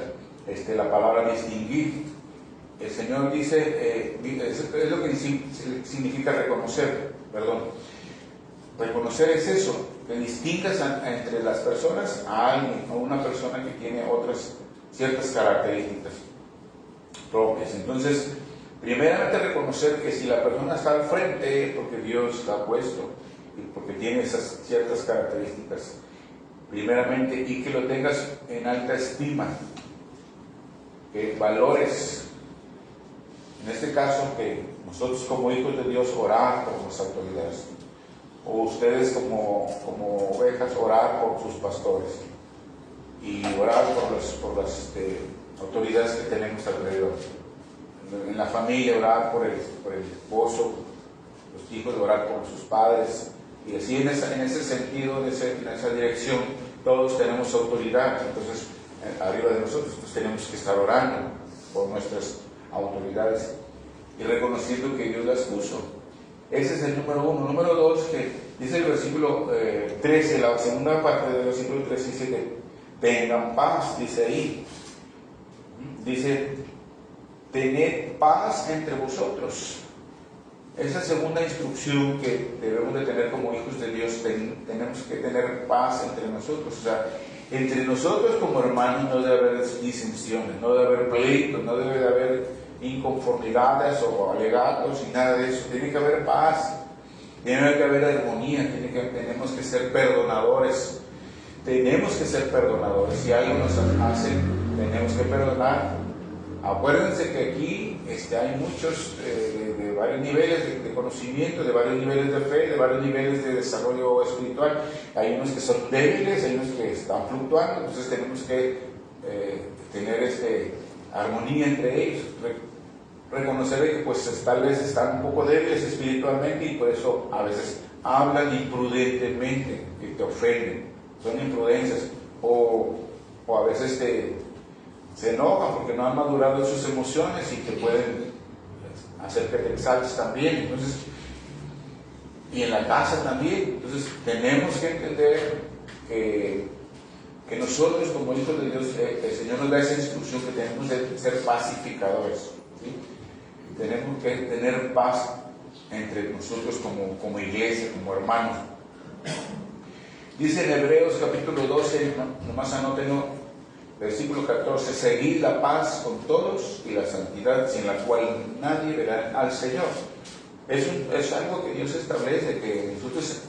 S1: la palabra distinguir. El Señor dice, es lo que significa reconocer, perdón. Reconocer es eso, que distingas entre las personas a alguien, o una persona que tiene otras ciertas características propias. Entonces, primeramente reconocer que si la persona está al frente, porque Dios la ha puesto, y porque tiene esas ciertas características, primeramente, y que lo tengas en alta estima, que valores, en este caso, que nosotros como hijos de Dios orar por las autoridades, o ustedes como ovejas orar por sus pastores, y orar por las autoridades que tenemos alrededor. En la familia orar por el esposo, los hijos orar por sus padres, y así en ese sentido, en esa dirección, todos tenemos autoridad. Entonces, arriba de nosotros tenemos que estar orando por nuestras autoridades y reconociendo que Dios las puso. Ese es el número uno. Número dos, que dice el versículo 13, la segunda parte del versículo 13, dice que tengan paz, dice ahí. Dice, tened paz entre vosotros. Esa segunda instrucción que debemos de tener como hijos de Dios, tenemos que tener paz entre nosotros. O sea, entre nosotros como hermanos no debe haber disensiones, no debe haber pleitos, no debe de haber inconformidades o alegatos y nada de eso. Tiene que haber paz, tiene que haber armonía, tenemos que ser perdonadores. Tenemos que ser perdonadores. Si algo nos hace, tenemos que perdonar. Acuérdense que aquí hay muchos de varios niveles de conocimiento, de varios niveles de fe, de varios niveles de desarrollo espiritual. Hay unos que son débiles, hay unos que están fluctuando, entonces tenemos que tener armonía entre ellos. Reconocer que pues tal vez están un poco débiles espiritualmente y por eso a veces hablan imprudentemente y te ofenden. Son imprudencias, o a veces se enojan porque no han madurado sus emociones y te pueden hacer que te exaltes también. Entonces, y en la casa también. Entonces tenemos que entender que nosotros como hijos de Dios, el Señor nos da esa instrucción que tenemos de ser pacificadores, ¿sí? Tenemos que tener paz entre nosotros como iglesia, como hermanos. Dice en Hebreos capítulo 12, nomás anótenlo, versículo 14, seguid la paz con todos y la santidad, sin la cual nadie verá al Señor. Es algo que Dios establece, que nosotros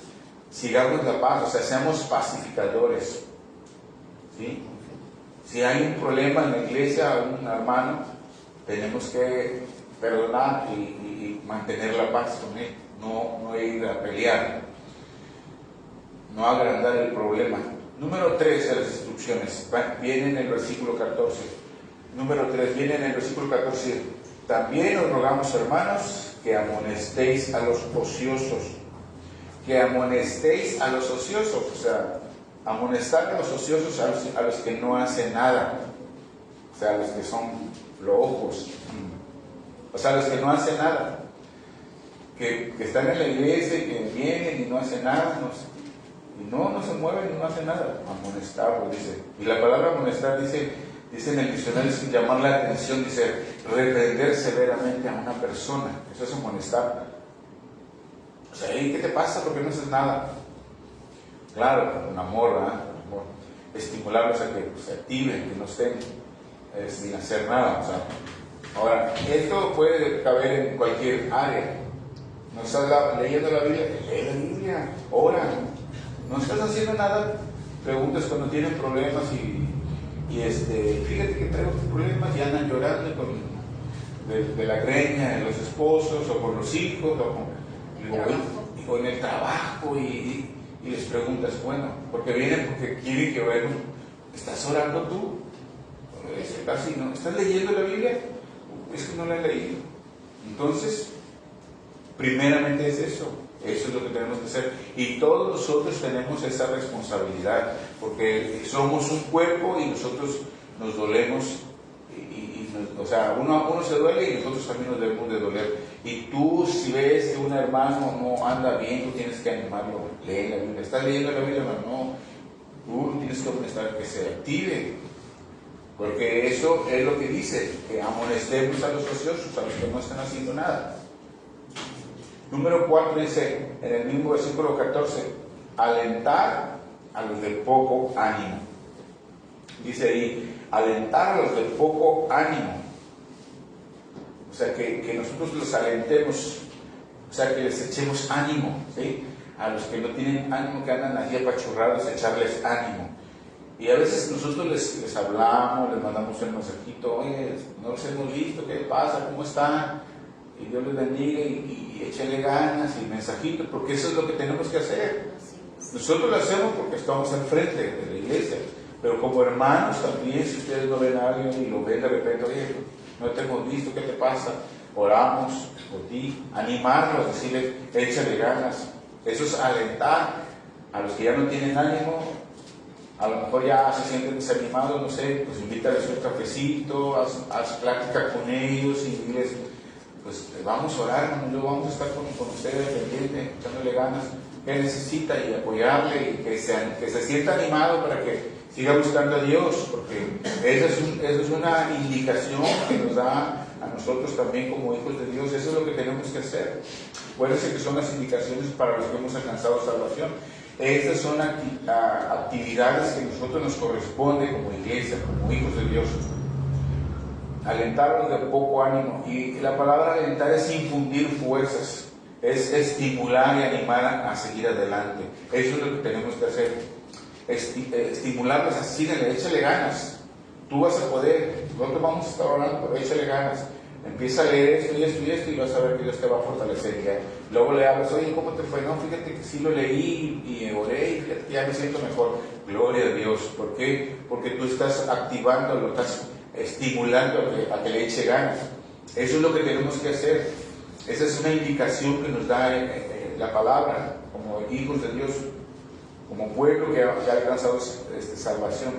S1: sigamos la paz, o sea, seamos pacificadores, ¿sí? Si hay un problema en la iglesia, un hermano, tenemos que perdonar y mantener la paz con él, no ir a pelear, no agrandar el problema. Número 3 de las instrucciones, viene en el versículo 14. Número 3, viene en el versículo 14. También os rogamos, hermanos, que amonestéis a los ociosos. Que amonestéis a los ociosos, o sea, amonestar a los ociosos, a los que no hacen nada. O sea, a los que son flojos. O sea, a los que no hacen nada. Que están en la iglesia y que vienen y no hacen nada, no se mueven, no hacen nada. Amonestarlo, dice. Y la palabra amonestar dice en el diccionario, es llamar la atención, dice reprender severamente a una persona. Eso es amonestar. O sea, ¿qué te pasa? ¿Por qué no haces nada? Claro, con amor, ¿verdad? Con amor. Estimularlos a que se activen, que no estén sin hacer nada. O sea, ahora, esto puede caber en cualquier área. No estás leyendo la Biblia, lee la Biblia, ora. No estás haciendo nada, preguntas cuando tienen problemas y fíjate que traigo problemas y andan llorando de la greña de los esposos o con los hijos o en el trabajo y les preguntas, bueno, porque vienen porque quieren que oremos. ¿Estás orando tú? Casi no. ¿Estás leyendo la Biblia? Es que no la he leído. Entonces, primeramente es eso. Eso es lo que tenemos que hacer. Y todos nosotros tenemos esa responsabilidad, porque somos un cuerpo y nosotros nos dolemos y nos o sea, uno se duele y nosotros también nos debemos de doler. Y tú, si ves que un hermano no anda bien, tú tienes que animarlo. Lee la Biblia. ¿Estás leyendo la Biblia? No. Tú tienes que amonestar que se active. Porque eso es lo que dice, que amonestemos a los ociosos, a los que no están haciendo nada. Número 4 dice, en el mismo versículo 14, alentar a los de poco ánimo. Dice ahí, alentar a los de poco ánimo. O sea, que nosotros los alentemos, o sea, que les echemos ánimo, ¿sí? A los que no tienen ánimo, que andan allí apachurrados, echarles ánimo. Y a veces nosotros les hablamos, les mandamos un mensajito, oye, no los hemos visto, ¿qué pasa? ¿Cómo están? Y Dios les bendiga y échale ganas y mensajitos, porque eso es lo que tenemos que hacer. Nosotros lo hacemos porque estamos enfrente de la iglesia, pero como hermanos también, si ustedes no ven a alguien y lo ven de repente, oye, no te hemos visto, ¿qué te pasa? Oramos por ti, animarlos, decirles, échale ganas. Eso es alentar a los que ya no tienen ánimo. A lo mejor ya se sienten desanimados, no sé, pues invítales un cafecito, haz plática con ellos y diles, pues vamos a orar, hermano, vamos a estar con ustedes pendientes, echándole ganas, que necesita y apoyarle y que se sienta animado para que siga buscando a Dios, porque esa es una indicación que nos da a nosotros también como hijos de Dios. Eso es lo que tenemos que hacer. Acuérdense que son las indicaciones para los que hemos alcanzado salvación. Estas son actividades que a nosotros nos corresponde como iglesia, como hijos de Dios. Alentar a los de poco ánimo. Y la palabra alentar es infundir fuerzas, es estimular y animar a seguir adelante. Eso es lo que tenemos que hacer. Estimularlos así, échale ganas. Tú vas a poder, nosotros vamos a estar hablando, pero échale ganas. Empieza a leer esto y esto y esto y vas a ver que Dios te va a fortalecer. Y luego le hablas, oye, ¿cómo te fue? No, fíjate que sí lo leí y oré y fíjate que ya me siento mejor. Gloria a Dios. ¿Por qué? Porque tú estás activando, lo estás estimulando a que le eche ganas. Eso es lo que tenemos que hacer. Esa es una indicación que nos da la palabra como hijos de Dios, como pueblo que ha alcanzado salvación.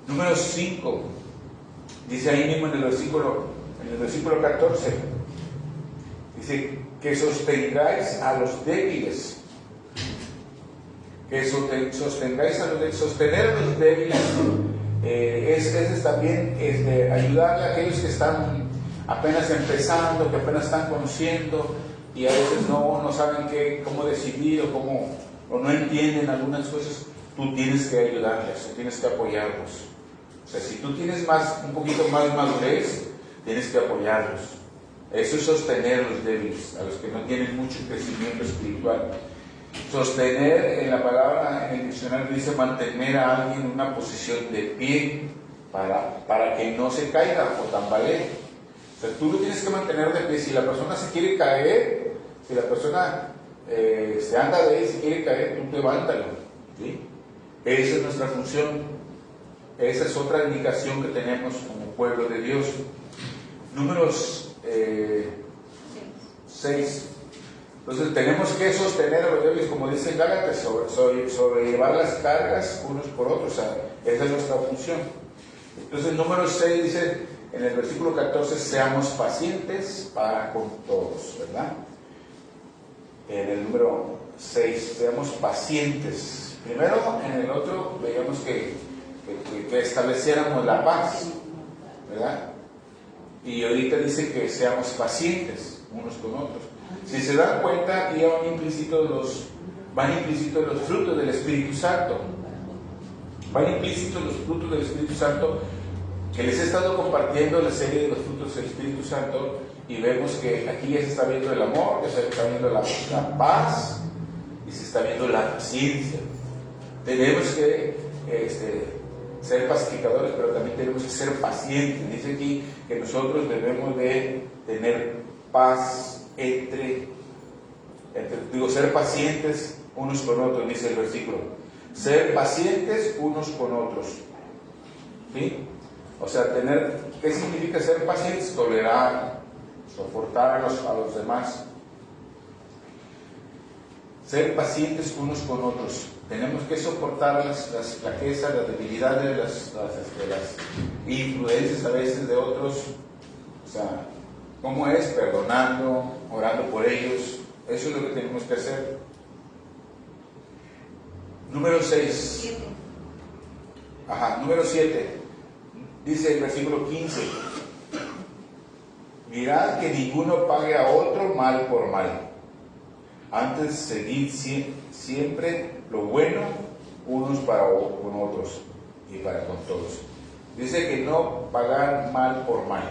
S1: Número 5, dice ahí mismo en el versículo 14, dice que sostengáis a los débiles. Que sostengáis a los débiles. Sostener a los débiles es también ayudarle a aquellos que están apenas empezando, que apenas están conociendo y a veces no saben cómo decidir o no entienden algunas cosas. Tú tienes que ayudarles, tienes que apoyarlos. O sea, si tú tienes un poquito más madurez, tienes que apoyarlos. Eso es sostener a los débiles, a los que no tienen mucho crecimiento espiritual. Sostener, en la palabra, en el diccionario dice mantener a alguien en una posición de pie para que no se caiga o tambalee. O sea, tú lo tienes que mantener de pie. Si la persona se quiere caer, si la persona se anda de ahí, si quiere caer, tú levántalo, ¿sí? Esa es nuestra función. Esa es otra indicación que tenemos como pueblo de Dios. Números 6. Entonces tenemos que sostener a los débiles, como dice en Gálatas, sobrellevar las cargas unos por otros. O sea, esa es nuestra función. Entonces número 6 dice en el versículo 14, seamos pacientes para con todos, ¿verdad? En el número 6, seamos pacientes. Primero, en el otro, veíamos que estableciéramos la paz, ¿verdad? Y ahorita dice que seamos pacientes unos con otros. Si se dan cuenta, aquí van implícitos los frutos del Espíritu Santo. Van implícitos los frutos del Espíritu Santo, que les he estado compartiendo la serie de los frutos del Espíritu Santo, y vemos que aquí ya se está viendo el amor, ya se está viendo la paz, y se está viendo la paciencia. Tenemos que ser pacificadores, pero también tenemos que ser pacientes. Dice aquí que nosotros debemos de tener paz ser pacientes unos con otros, dice el versículo. Ser pacientes unos con otros. ¿Sí? O sea, ¿qué significa ser pacientes? Tolerar, soportar a los demás. ser pacientes unos con otros. Tenemos que soportar las flaquezas, las debilidades, las influencias a veces de otros. O sea, ¿cómo es? Perdonando, orando por ellos. Eso es lo que tenemos que hacer. Número 6. Número 7. Dice el versículo 15. Mirad que ninguno pague a otro mal por mal. Antes seguid siempre lo bueno unos con otros y para con todos. Dice que no pagar mal por mal.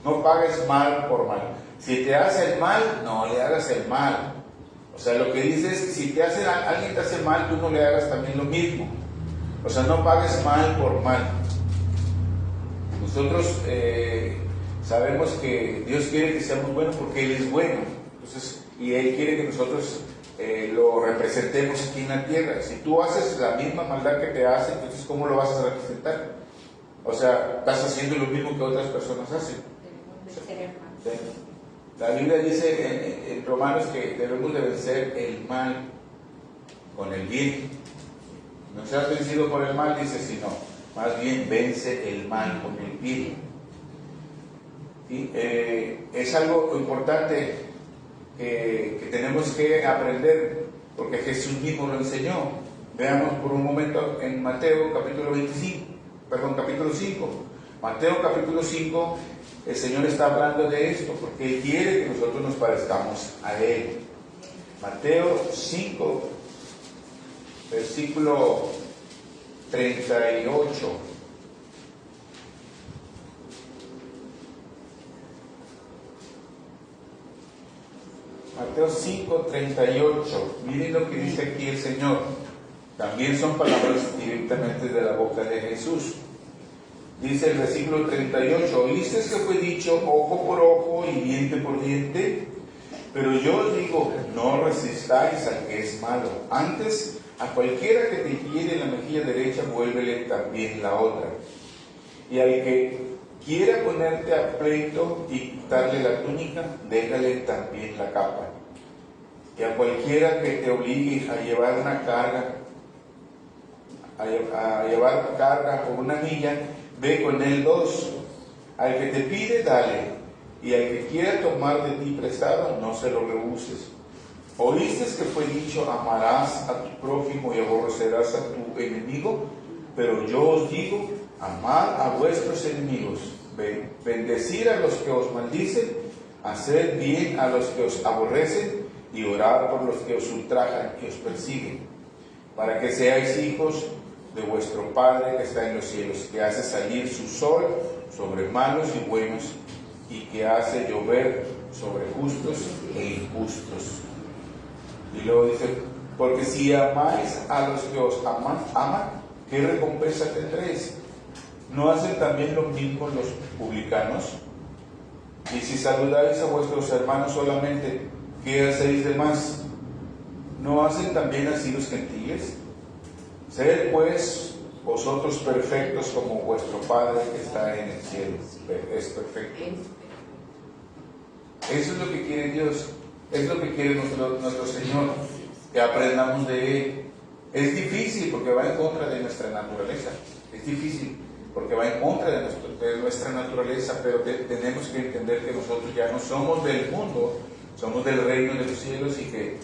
S1: No pagues mal por mal. Si te hace el mal, no le hagas el mal. O sea, lo que dice es que si alguien te hace mal, tú no le hagas también lo mismo. O sea, no pagues mal por mal. Nosotros sabemos que Dios quiere que seamos buenos porque Él es bueno. Entonces, y Él quiere que nosotros lo representemos aquí en la tierra. Si tú haces la misma maldad que te hace, entonces ¿cómo lo vas a representar? O sea, estás haciendo lo mismo que otras personas hacen. La Biblia dice en Romanos que debemos de vencer el mal con el bien. No seas vencido por el mal, dice, sino más bien vence el mal con el bien. Y es algo importante que tenemos que aprender, porque Jesús mismo lo enseñó. Veamos por un momento en Mateo capítulo 5. Mateo capítulo 5, el Señor está hablando de esto, porque Él quiere que nosotros nos parezcamos a Él. Mateo 5, versículo 38. Mateo 5, 38. Miren lo que dice aquí el Señor. También son palabras directamente de la boca de Jesús. Dice el versículo 38. ¿Oíste que fue dicho ojo por ojo y diente por diente? Pero yo os digo, no resistáis al que es malo. Antes, a cualquiera que te hiere la mejilla derecha, vuélvele también la otra. Y al que quiera ponerte a pleito y quitarle la túnica, déjale también la capa. Y a cualquiera que te obligue a llevar una carga, a llevar carga o una milla, ve con él 2. Al que te pide, dale. Y al que quiera tomar de ti prestado, no se lo rehuses. ¿Oíste que fue dicho, amarás a tu prójimo y aborrecerás a tu enemigo? Pero yo os digo, amad a vuestros enemigos, bendecid a los que os maldicen, haced bien a los que os aborrecen y orad por los que os ultrajan y os persiguen, para que seáis hijos de vuestro Padre que está en los cielos, que hace salir su sol sobre malos y buenos, y que hace llover sobre justos e injustos. Y luego dice, porque si amáis a los que os aman, ¿qué recompensa tendréis? ¿No hacen también lo mismo los publicanos? Y si saludáis a vuestros hermanos solamente, ¿qué hacéis de más? ¿No hacen también así los gentiles? Sed pues vosotros perfectos como vuestro Padre que está en el cielo es perfecto. Eso es lo que quiere Dios, es lo que quiere nuestro Señor, que aprendamos de Él. Es difícil porque va en contra de nuestra naturaleza, es difícil porque va en contra de nuestra naturaleza, pero tenemos que entender que nosotros ya no somos del mundo, somos del reino de los cielos, y que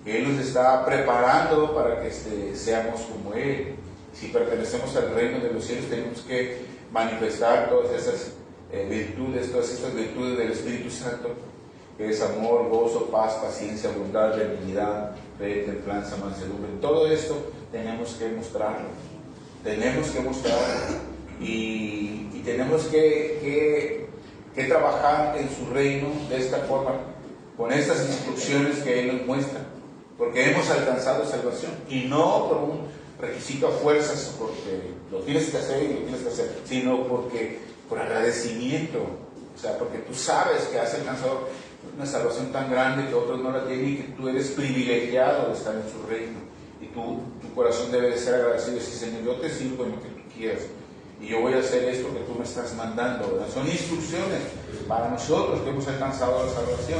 S1: Él nos está preparando para que seamos como Él. Si pertenecemos al reino de los cielos, tenemos que manifestar todas esas virtudes, todas estas virtudes del Espíritu Santo, que es amor, gozo, paz, paciencia, bondad, benignidad, fe, templanza, mansedumbre. Todo esto tenemos que mostrarlo. Y tenemos que trabajar en su reino de esta forma, con estas instrucciones que Él nos muestra, porque hemos alcanzado salvación, y no por un requisito a fuerzas, porque lo tienes que hacer y lo tienes que hacer, sino por agradecimiento. O sea, porque tú sabes que has alcanzado una salvación tan grande que otros no la tienen, y que tú eres privilegiado de estar en su reino, y tu corazón debe de ser agradecido y decir, Señor, yo te sirvo en lo que tú quieras, y yo voy a hacer esto que tú me estás mandando, ¿verdad? Son instrucciones para nosotros que hemos alcanzado la salvación.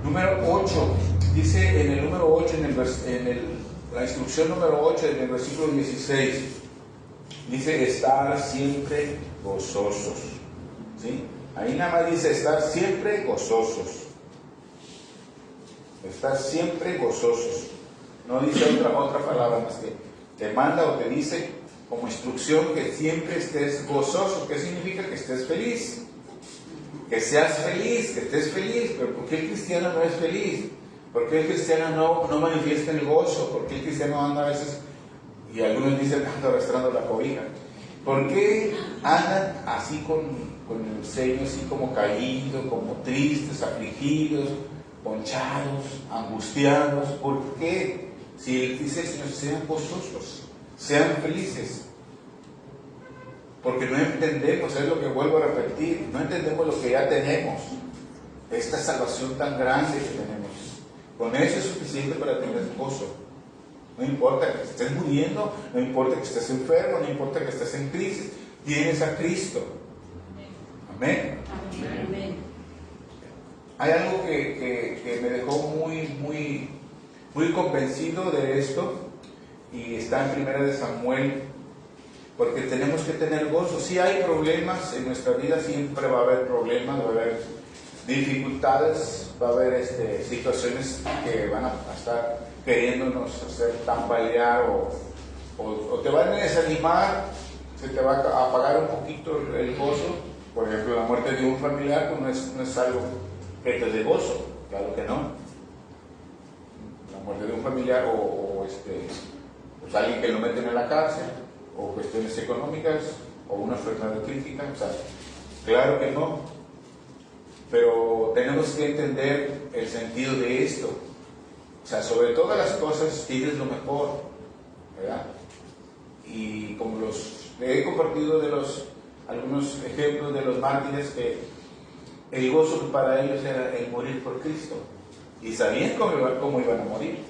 S1: Número 8. Dice en el número 8, la instrucción número 8, en el versículo 16, dice estar siempre gozosos. ¿Sí? Ahí nada más dice estar siempre gozosos. Estar siempre gozosos. No dice otra palabra más que te manda o te dice como instrucción que siempre estés gozoso. ¿Qué significa? Que estés feliz. Que seas feliz, que estés feliz. Pero ¿por qué el cristiano no es feliz? ¿Por qué el cristiano no manifiesta el gozo? ¿Por qué el cristiano anda a veces, y algunos dicen, anda arrastrando la cobija? ¿Por qué andan así con el ceño así como caído, como tristes, afligidos, ponchados, angustiados? ¿Por qué? Si Él dice, Señor, sean gozosos, sean felices. Porque no entendemos, es lo que vuelvo a repetir, no entendemos lo que ya tenemos, esta salvación tan grande que tenemos. Con eso es suficiente para tener gozo. No importa que estés muriendo, no importa que estés enfermo, no importa que estés en crisis, tienes a Cristo. Amén. Amén. Hay algo que me dejó muy convencido de esto, y está en 1 de Samuel, porque tenemos que tener gozo. Si hay problemas en nuestra vida, siempre va a haber problemas, va a haber dificultades, va a haber situaciones que van a estar queriéndonos hacer tambalear o te van a desanimar, se te va a apagar un poquito el gozo. Por ejemplo, la muerte de un familiar pues no es algo que te dé gozo, claro que no. La muerte de un familiar o pues alguien que lo meten en la cárcel, o cuestiones económicas, o una enfermedad crítica, o sea, claro que no. Pero tenemos que entender el sentido de esto. O sea, sobre todas las cosas tienes lo mejor, ¿verdad? Y como he compartido algunos ejemplos de los mártires, que el gozo para ellos era el morir por Cristo. Y sabían cómo iban a morir.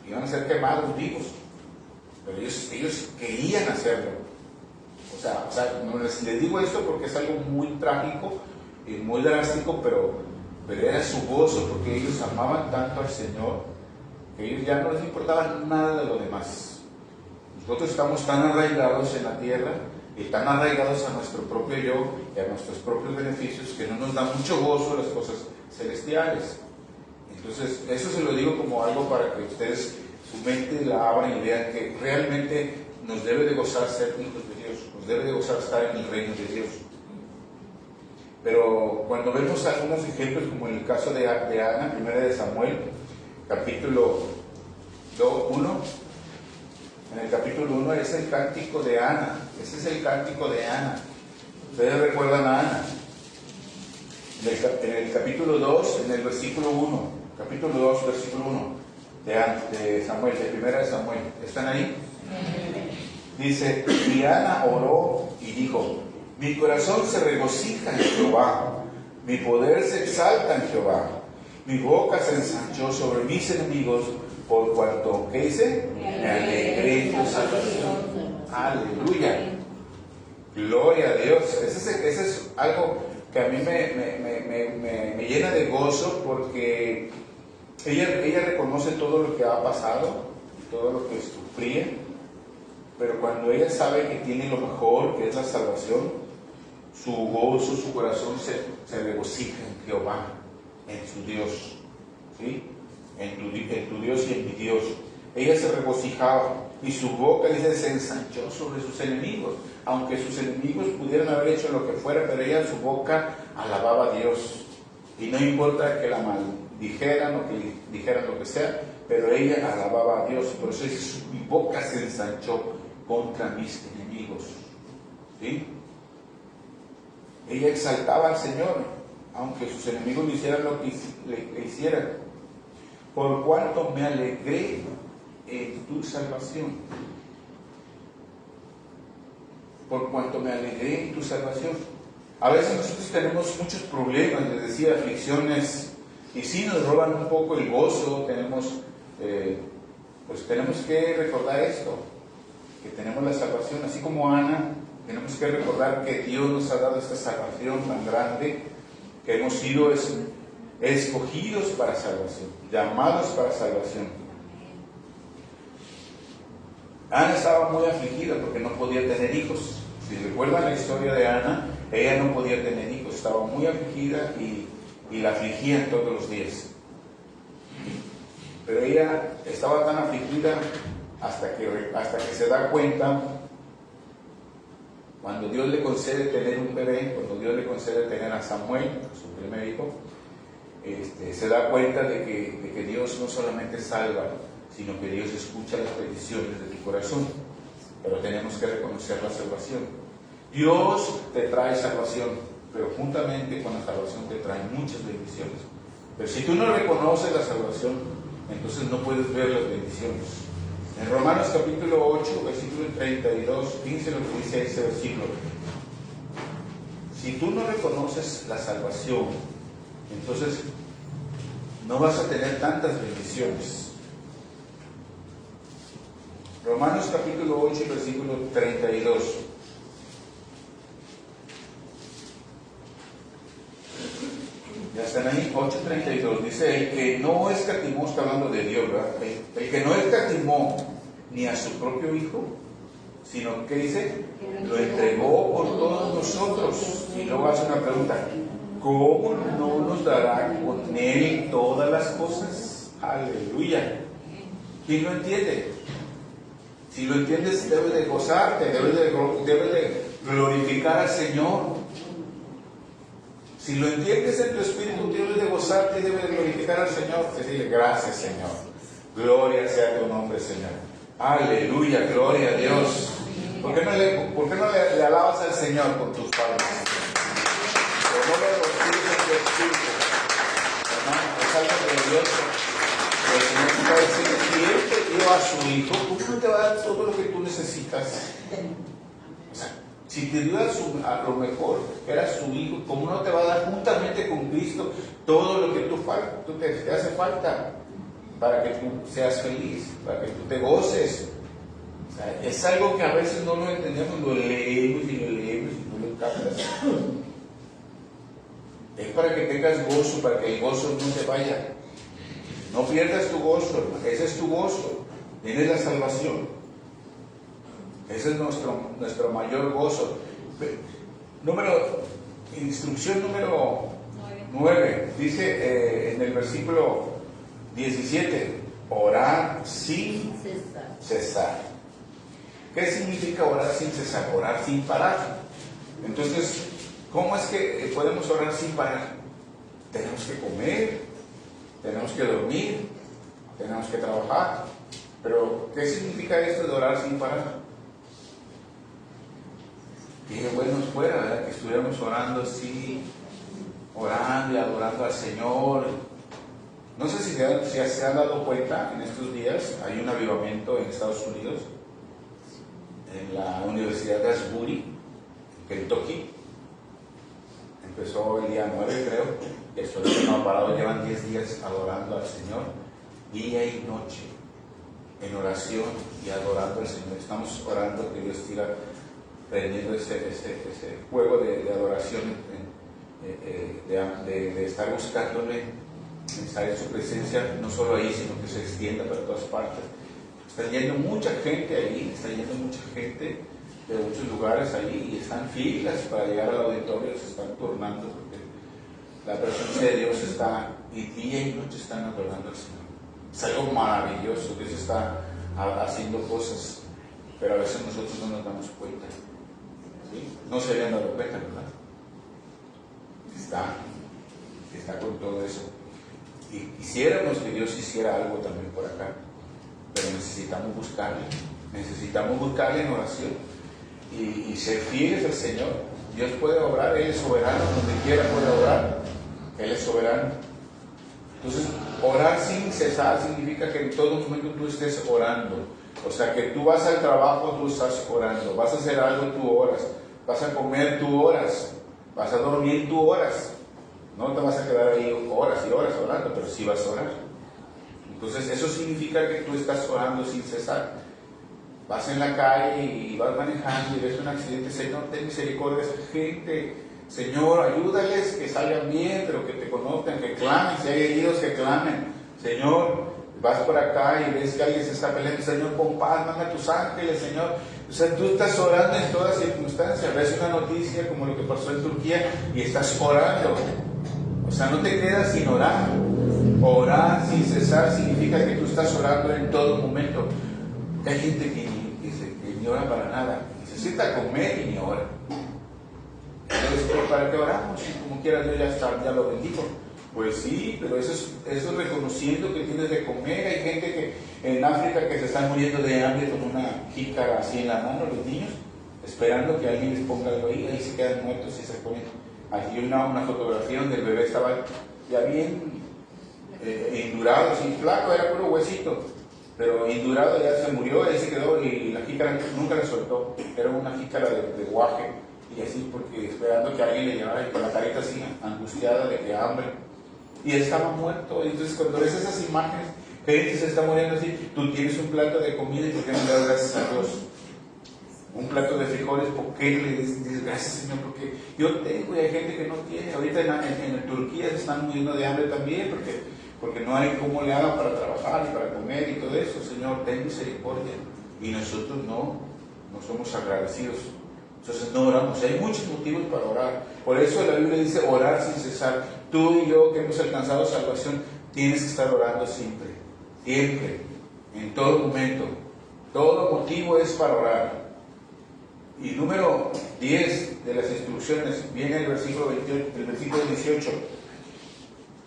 S1: Iban a ser quemados vivos. Pero ellos querían hacerlo. O sea no les digo esto porque es algo muy trágico y muy drástico, pero era su gozo, porque ellos amaban tanto al Señor que ellos ya no les importaba nada de lo demás. Nosotros estamos tan arraigados en la tierra y tan arraigados a nuestro propio yo y a nuestros propios beneficios que no nos da mucho gozo las cosas celestiales. Entonces, eso se lo digo como algo para que ustedes su mente la abran y vean que realmente nos debe de gozar ser hijos de Dios, nos debe de gozar estar en el reino de Dios. Pero cuando vemos algunos ejemplos, como en el caso de Ana, 1 de Samuel, capítulo 1, en el capítulo 1 es el cántico de Ana, ese es el cántico de Ana. Ustedes recuerdan a Ana, en el capítulo 2, en el versículo 1, capítulo 2, versículo 1, de Samuel, de 1 de Samuel, ¿están ahí? Dice, y Ana oró y dijo, mi corazón se regocija en Jehová, mi poder se exalta en Jehová, mi boca se ensanchó sobre mis enemigos, por cuanto, ¿qué dice? Me alegré en tu salvación. Aleluya. Gloria a Dios. Ese es algo que a mí me llena de gozo, porque ella reconoce todo lo que ha pasado, todo lo que sufría, pero cuando ella sabe que tiene lo mejor, que es la salvación, su gozo, su corazón se regocija en Jehová, en su Dios, ¿sí? En tu Dios y en mi Dios. Ella se regocijaba y su boca, dice, se ensanchó sobre sus enemigos, aunque sus enemigos pudieran haber hecho lo que fuera, pero ella en su boca alababa a Dios, y no importa que la maldijeran o que dijeran lo que sea, pero ella alababa a Dios. Por eso dice, mi boca se ensanchó contra mis enemigos, ¿sí? Ella exaltaba al Señor, aunque sus enemigos le hicieran lo que le hicieran. Por cuanto me alegré en tu salvación. Por cuanto me alegré en tu salvación. A veces nosotros tenemos muchos problemas, les decía, aflicciones, y sí nos roban un poco el gozo. Pues tenemos que recordar esto, que tenemos la salvación, así como Ana. Tenemos que recordar que Dios nos ha dado esta salvación tan grande, que hemos sido escogidos para salvación, llamados para salvación. Ana estaba muy afligida porque no podía tener hijos. Si recuerdan la historia de Ana, ella no podía tener hijos, estaba muy afligida y la afligían todos los días. Pero ella estaba tan afligida hasta que se da cuenta, cuando Dios le concede tener un bebé, cuando Dios le concede tener a Samuel, su primer hijo, se da cuenta de que Dios no solamente salva, sino que Dios escucha las peticiones de tu corazón. Pero tenemos que reconocer la salvación. Dios te trae salvación, pero juntamente con la salvación te trae muchas bendiciones. Pero si tú no reconoces la salvación, entonces no puedes ver las bendiciones. En Romanos capítulo 8, versículo 32, fíjense lo que dice ese versículo. Si tú no reconoces la salvación, entonces no vas a tener tantas bendiciones. Romanos capítulo 8, versículo 32. Ya están ahí, 8:32. Dice, el que no escatimó, está hablando de Dios, ¿verdad? El que no escatimó ni a su propio hijo, sino que dice, lo entregó por todos nosotros. Y luego hace una pregunta, ¿cómo no nos dará con él todas las cosas? Aleluya. ¿Quién lo entiende? Si lo entiendes, debes de gozarte, debes de glorificar al Señor. Si lo entiendes en tu espíritu, debes de gozarte y debes de glorificar al Señor. Decirle, gracias, Señor. Gloria sea tu nombre, Señor. Aleluya, gloria a Dios. ¿Por qué no le alabas al Señor con tus palmas? ¿O no le recibes en tu espíritu? Hermano, es algo glorioso. El Señor te va a decir, si Él te dio a su Hijo, ¿por qué no te va a dar todo lo que tú necesitas? O sea, si te dio a lo mejor, que era su Hijo, ¿cómo no te va a dar juntamente con Cristo todo lo que te hace falta para que tú seas feliz, para que tú te goces? O sea, es algo que a veces no lo entendemos, lo leemos y no lo captas. Es para que tengas gozo, para que el gozo no te vaya. No pierdas tu gozo, hermano. Ese es tu gozo. Tienes la salvación. Ese es nuestro mayor gozo. Instrucción número 9. Dice en el versículo 17, orar sin cesar. ¿Qué significa orar sin cesar? Orar sin parar. Entonces, ¿cómo es que podemos orar sin parar? Tenemos que comer, tenemos que dormir, tenemos que trabajar. Pero, ¿qué significa esto de orar sin parar? Qué bueno fuera, ¿verdad? Que estuviéramos orando así, orando y adorando al Señor. No sé si se han dado cuenta, en estos días hay un avivamiento en Estados Unidos, en la Universidad de Asbury, Kentucky. Empezó el día 9, creo, y esto no ha parado, llevan 10 días adorando al Señor, día y noche, en oración y adorando al Señor. Estamos orando que Dios siga prendiendo ese fuego de adoración, de estar buscándole, de estar en su presencia, no solo ahí, sino que se extienda para todas partes. Está yendo mucha gente ahí, de muchos lugares ahí, y están filas para llegar al auditorio, se están turnando, porque la presencia de Dios está, y día y noche están adorando al Señor. Es algo maravilloso, Dios está haciendo cosas, pero a veces nosotros no nos damos cuenta. ¿Sí? No se habían dado cuenta, ¿verdad? Está con todo eso. Y quisiéramos que Dios hiciera algo también por acá, pero necesitamos buscarle en oración y ser fieles al Señor. Dios puede obrar, Él es soberano, donde quiera puede obrar, Él es soberano. Entonces, orar sin cesar significa que en todo momento tú estés orando. O sea, que tú vas al trabajo, tú estás orando, vas a hacer algo, tú oras, vas a comer, tú oras, vas a dormir, tú oras. No te vas a quedar ahí horas y horas orando, pero sí vas a orar. Entonces, eso significa que tú estás orando sin cesar. Vas en la calle y vas manejando y ves un accidente, Señor, ten misericordia de esa gente. Señor, ayúdales que salgan bien, pero que te conozcan, que clamen, si hay heridos que clamen. Señor, vas por acá y ves que alguien se está peleando, Señor, con paz, manda a tus ángeles, Señor. O sea, tú estás orando en todas circunstancias, ves una noticia como lo que pasó en Turquía y estás orando. O sea, no te quedas sin orar. Orar sin cesar significa que tú estás orando en todo momento. Hay gente que ni ora para nada, necesita comer y ni ora. Entonces, ¿para qué oramos? Como quiera, Dios ya lo bendijo. Pues sí, pero eso es reconociendo que tienes de comer. Hay gente que en África que se están muriendo de hambre con una jícara así en la mano, los niños, esperando que alguien les ponga algo ahí se quedan muertos y se ponen. Aquí hay una fotografía donde el bebé estaba ya bien indurado, sin flaco, era puro huesito, pero indurado, ya se murió, ahí se quedó y la jícara nunca le soltó. Era una jícara de guaje, y así porque esperando que alguien le llevara, y con la carita así angustiada de que hambre. Y estaba muerto. Entonces, cuando ves esas imágenes, gente se está muriendo así, tú tienes un plato de comida y ¿por qué no le das gracias a Dios? Un plato de frijoles, ¿por qué le dices gracias, Señor? Porque yo tengo y hay gente que no tiene. Ahorita en Turquía se están muriendo de hambre también porque no hay cómo le hagan para trabajar y para comer y todo eso. Señor, ten misericordia. Y nosotros no somos agradecidos. Entonces no oramos. Hay muchos motivos para orar. Por eso la Biblia dice orar sin cesar. Tú y yo que hemos alcanzado salvación, tienes que estar orando siempre. Siempre. En todo momento. Todo motivo es para orar. Y número 10 de las instrucciones, viene el versículo 18.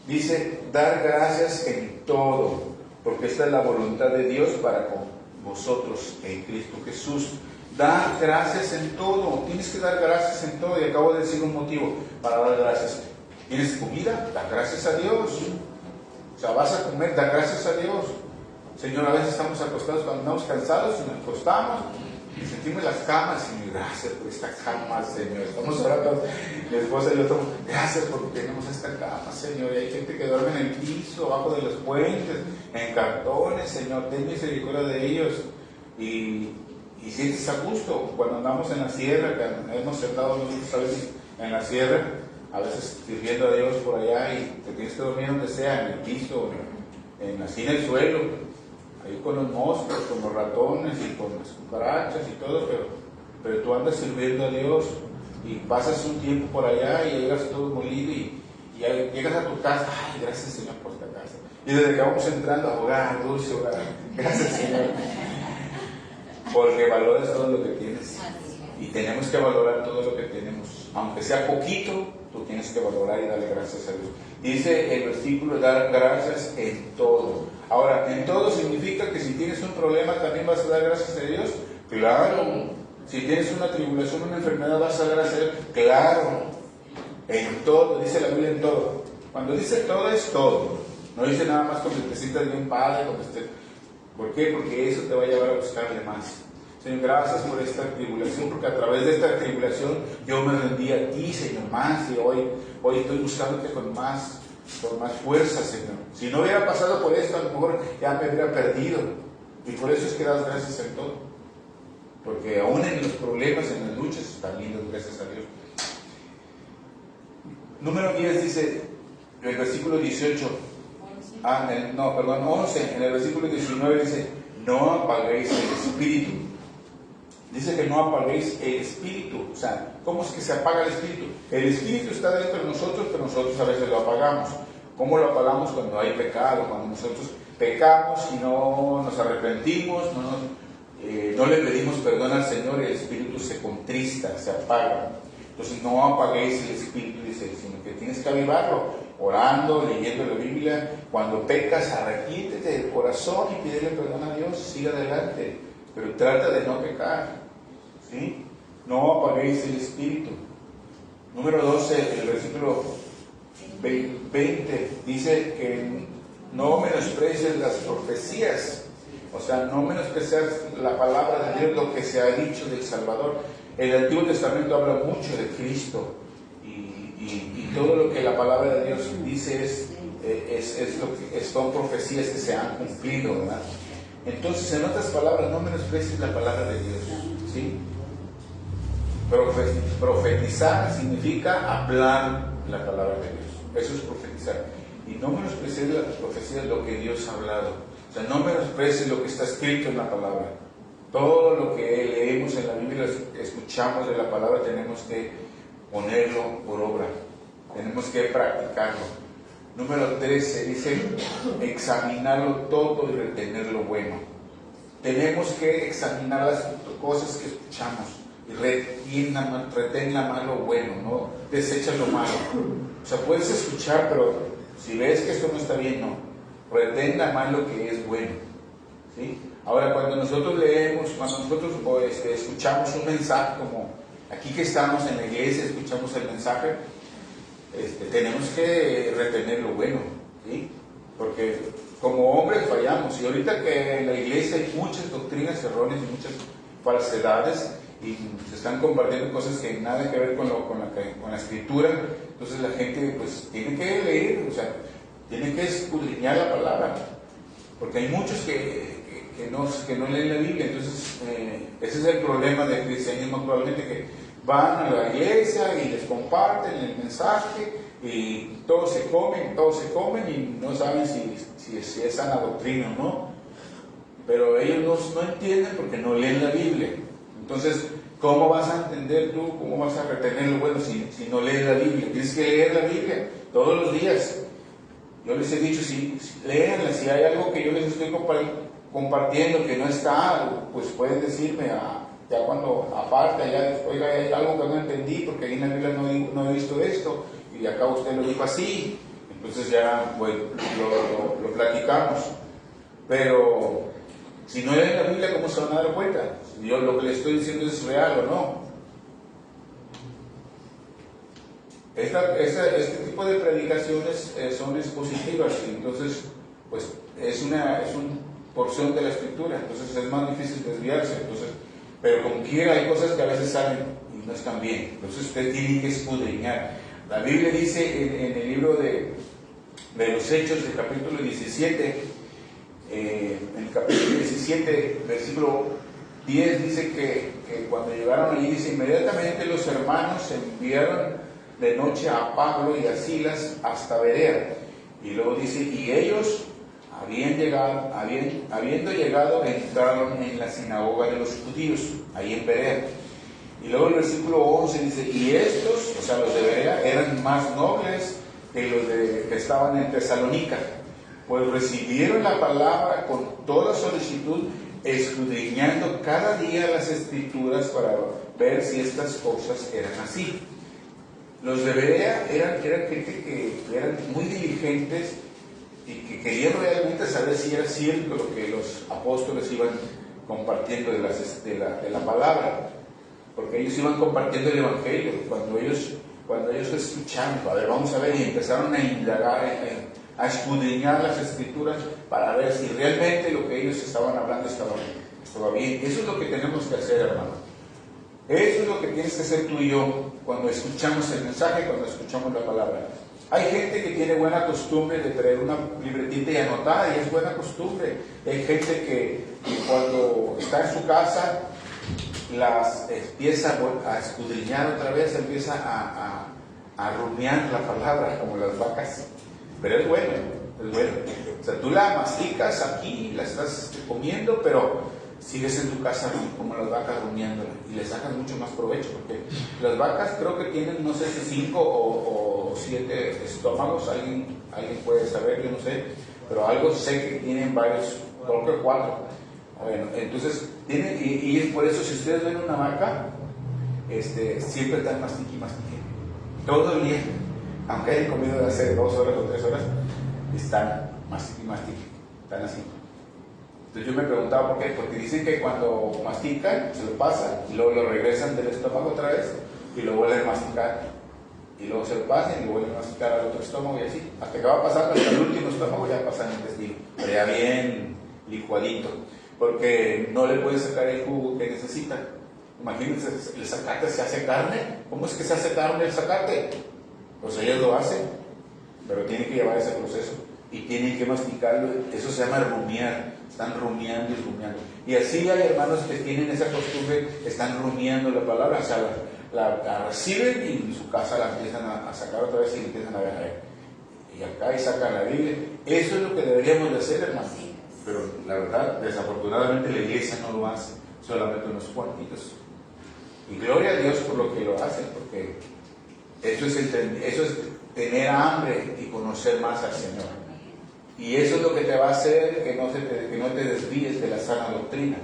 S1: Dice, dar gracias en todo, porque esta es la voluntad de Dios para con vosotros en Cristo Jesús. Dar gracias en todo. Tienes que dar gracias en todo. Y acabo de decir un motivo para dar gracias. ¿Tienes comida? Da gracias a Dios. O sea, vas a comer, da gracias a Dios. Señor, a veces estamos acostados cuando andamos cansados y nos acostamos y sentimos las camas y gracias por esta cama, Señor. Estamos orando, mi esposa y yo estamos, gracias porque tenemos esta cama, Señor. Y hay gente que duerme en el piso, abajo de los puentes, en cartones, Señor. Ten misericordia de ellos. Y sientes a gusto cuando andamos en la sierra, que hemos sentado nosotros a veces en la sierra, a veces sirviendo a Dios por allá y te tienes que dormir donde sea, en el piso, así en el suelo, ahí con los moscos, con los ratones y con las cucarachas y todo, pero tú andas sirviendo a Dios y pasas un tiempo por allá y llegas todo molido y llegas a tu casa, ay, gracias Señor por esta casa. Y desde que vamos entrando a hogar, dulce hogar, gracias Señor. Porque valoras todo lo que tienes. Y tenemos que valorar todo lo que tenemos. Aunque sea poquito, tú tienes que valorar y darle gracias a Dios. Dice el versículo, dar gracias en todo. Ahora, en todo significa que si tienes un problema, ¿también vas a dar gracias a Dios? Claro. Si tienes una tribulación, una enfermedad, ¿vas a dar gracias a Dios? Claro. En todo, dice la Biblia en todo. Cuando dice todo, es todo. No dice nada más cuando te sientas bien padre, cuando estés... ¿Por qué? Porque eso te va a llevar a buscarle más. Señor, gracias por esta tribulación, porque a través de esta tribulación yo me rendí a ti, Señor, más, y hoy estoy buscándote con más fuerza, Señor. Si no hubiera pasado por esto, a lo mejor ya me hubiera perdido. Y por eso es que das gracias en todo. Porque aún en los problemas, en las luchas, también das gracias a Dios. Número 10 dice, en el versículo 18, 11, en el versículo 19 dice, no apaguéis el espíritu. Dice que no apaguéis el espíritu. O sea, ¿cómo es que se apaga el espíritu? El espíritu está dentro de nosotros, pero nosotros a veces lo apagamos. ¿Cómo lo apagamos? Cuando hay pecado, cuando nosotros pecamos y no nos arrepentimos, no le pedimos perdón al Señor, el espíritu se contrista, se apaga. Entonces no apaguéis el espíritu, dice, sino que tienes que avivarlo, orando, leyendo la Biblia. Cuando pecas, arrepiéntete del corazón y pídele perdón a Dios, siga adelante, pero trata de no pecar, ¿sí? No apaguéis el espíritu. Número 12, el versículo 20 dice que no menosprecies las profecías. O sea, no menospreciar la palabra de Dios, lo que se ha dicho del Salvador. El Antiguo Testamento habla mucho de Cristo y todo lo que la palabra de Dios dice son profecías que se han cumplido, ¿verdad? Entonces, en otras palabras, no menosprecies la palabra de Dios, ¿sí? Profetizar significa hablar la palabra de Dios. Eso es profetizar. Y no menosprecies la profecía de lo que Dios ha hablado. O sea, no menosprecies lo que está escrito en la palabra. Todo lo que leemos en la Biblia, escuchamos de la palabra, tenemos que ponerlo por obra. Tenemos que practicarlo. Número 13 dice, examinarlo todo y retener lo bueno. Tenemos que examinar las cosas que escuchamos y retén la más lo bueno, no desecha lo malo. O sea, puedes escuchar, pero si ves que esto no está bien, no. Retén la más lo que es bueno. ¿Sí? Ahora, cuando nosotros leemos, cuando nosotros escuchamos un mensaje, como aquí que estamos en la iglesia, escuchamos el mensaje, tenemos que retener lo bueno, ¿sí? Porque como hombres fallamos, y ahorita que en la iglesia hay muchas doctrinas erróneas y muchas falsedades, y se están compartiendo cosas que nada que ver con la escritura, entonces la gente pues tiene que leer, o sea, tiene que escudriñar la palabra, porque hay muchos que no leen la Biblia. Entonces ese es el problema del cristianismo actualmente, que van a la iglesia y les comparten el mensaje y todos se comen y no saben si es sana doctrina o no, pero ellos no entienden porque no leen la Biblia. Entonces, ¿cómo vas a entender tú, cómo vas a retener lo bueno si no lees la Biblia? Tienes que leer la Biblia todos los días. Yo les he dicho, léanla, si hay algo que yo les estoy compartiendo que no está, pues pueden decirme, ya cuando aparte, oiga, hay algo que no entendí porque ahí en la Biblia no he visto esto, y acá usted lo dijo así, entonces ya pues, lo platicamos. Pero si no leen la Biblia, ¿cómo se van a dar cuenta? Si yo lo que les estoy diciendo es real o no. Este tipo de predicaciones son expositivas, y entonces pues es una porción de la escritura, entonces es más difícil desviarse. Entonces, pero como quiera, hay cosas que a veces salen y no están bien, entonces usted tiene que escudriñar. La Biblia dice en el libro de los Hechos, el capítulo 17, en el capítulo 17, versículo 10, dice que cuando llegaron allí, dice, inmediatamente los hermanos enviaron de noche a Pablo y a Silas hasta Berea. Y luego dice, y ellos, habiendo llegado, entraron en la sinagoga de los judíos, ahí en Berea. Y luego el versículo 11 dice, y estos, o sea, los de Berea, eran más nobles que los que estaban en Tesalónica, pues recibieron la palabra con toda solicitud, escudriñando cada día las escrituras para ver si estas cosas eran así. Los de Berea eran gente que eran muy diligentes y que querían realmente saber si era cierto lo que los apóstoles iban compartiendo de la palabra, porque ellos iban compartiendo el evangelio. Cuando ellos escucharon, a ver, vamos a ver, y empezaron a indagar, a escudriñar las escrituras para ver si realmente lo que ellos estaban hablando estaba bien. Eso es lo que tenemos que hacer, hermano. Eso es lo que tienes que hacer tú y yo cuando escuchamos el mensaje, cuando escuchamos la palabra. Hay gente que tiene buena costumbre de traer una libretita y anotar, y es buena costumbre. Hay gente que cuando está en su casa las empieza a escudriñar otra vez, empieza a rumiar la palabra como las vacas. Pero es bueno, es bueno. O sea, tú la masticas aquí, la estás comiendo, pero sigues en tu casa como las vacas rumiándola y le sacas mucho más provecho, porque las vacas creo que tienen, no sé si 5 o 7 estómagos, alguien puede saber, yo no sé, pero algo sé que tienen varios, creo que 4. Bueno, entonces, y es por eso, si ustedes ven una vaca, siempre están mastique, todo el día, aunque hayan comido de hace 2 horas o 3 horas, están mastique, están así. Entonces yo me preguntaba por qué, porque dicen que cuando mastican, se lo pasan, y luego lo regresan del estómago otra vez, y lo vuelven a masticar, y luego se lo pasan, y lo vuelven a masticar al otro estómago, y así, hasta que va pasando hasta el último estómago, ya pasa el intestino, pero ya bien licuadito, porque no le pueden sacar el jugo que necesita. Imagínense, el zacate se hace carne. ¿Cómo es que se hace carne el zacate? Pues ellos lo hacen, pero tienen que llevar ese proceso, y tienen que masticarlo. Eso se llama rumiar. Están rumiando y rumiando. Y así hay hermanos que tienen esa costumbre, están rumiando la palabra. O sea, la reciben y en su casa la empiezan a sacar otra vez y empiezan a ver. Y acá y sacan la Biblia. Eso es lo que deberíamos de hacer, hermano. Pero la verdad, desafortunadamente la iglesia no lo hace, solamente unos cuantitos. Y gloria a Dios por lo que lo hacen, porque eso es tener hambre y conocer más al Señor. Y eso es lo que te va a hacer que no te desvíes de la sana doctrina.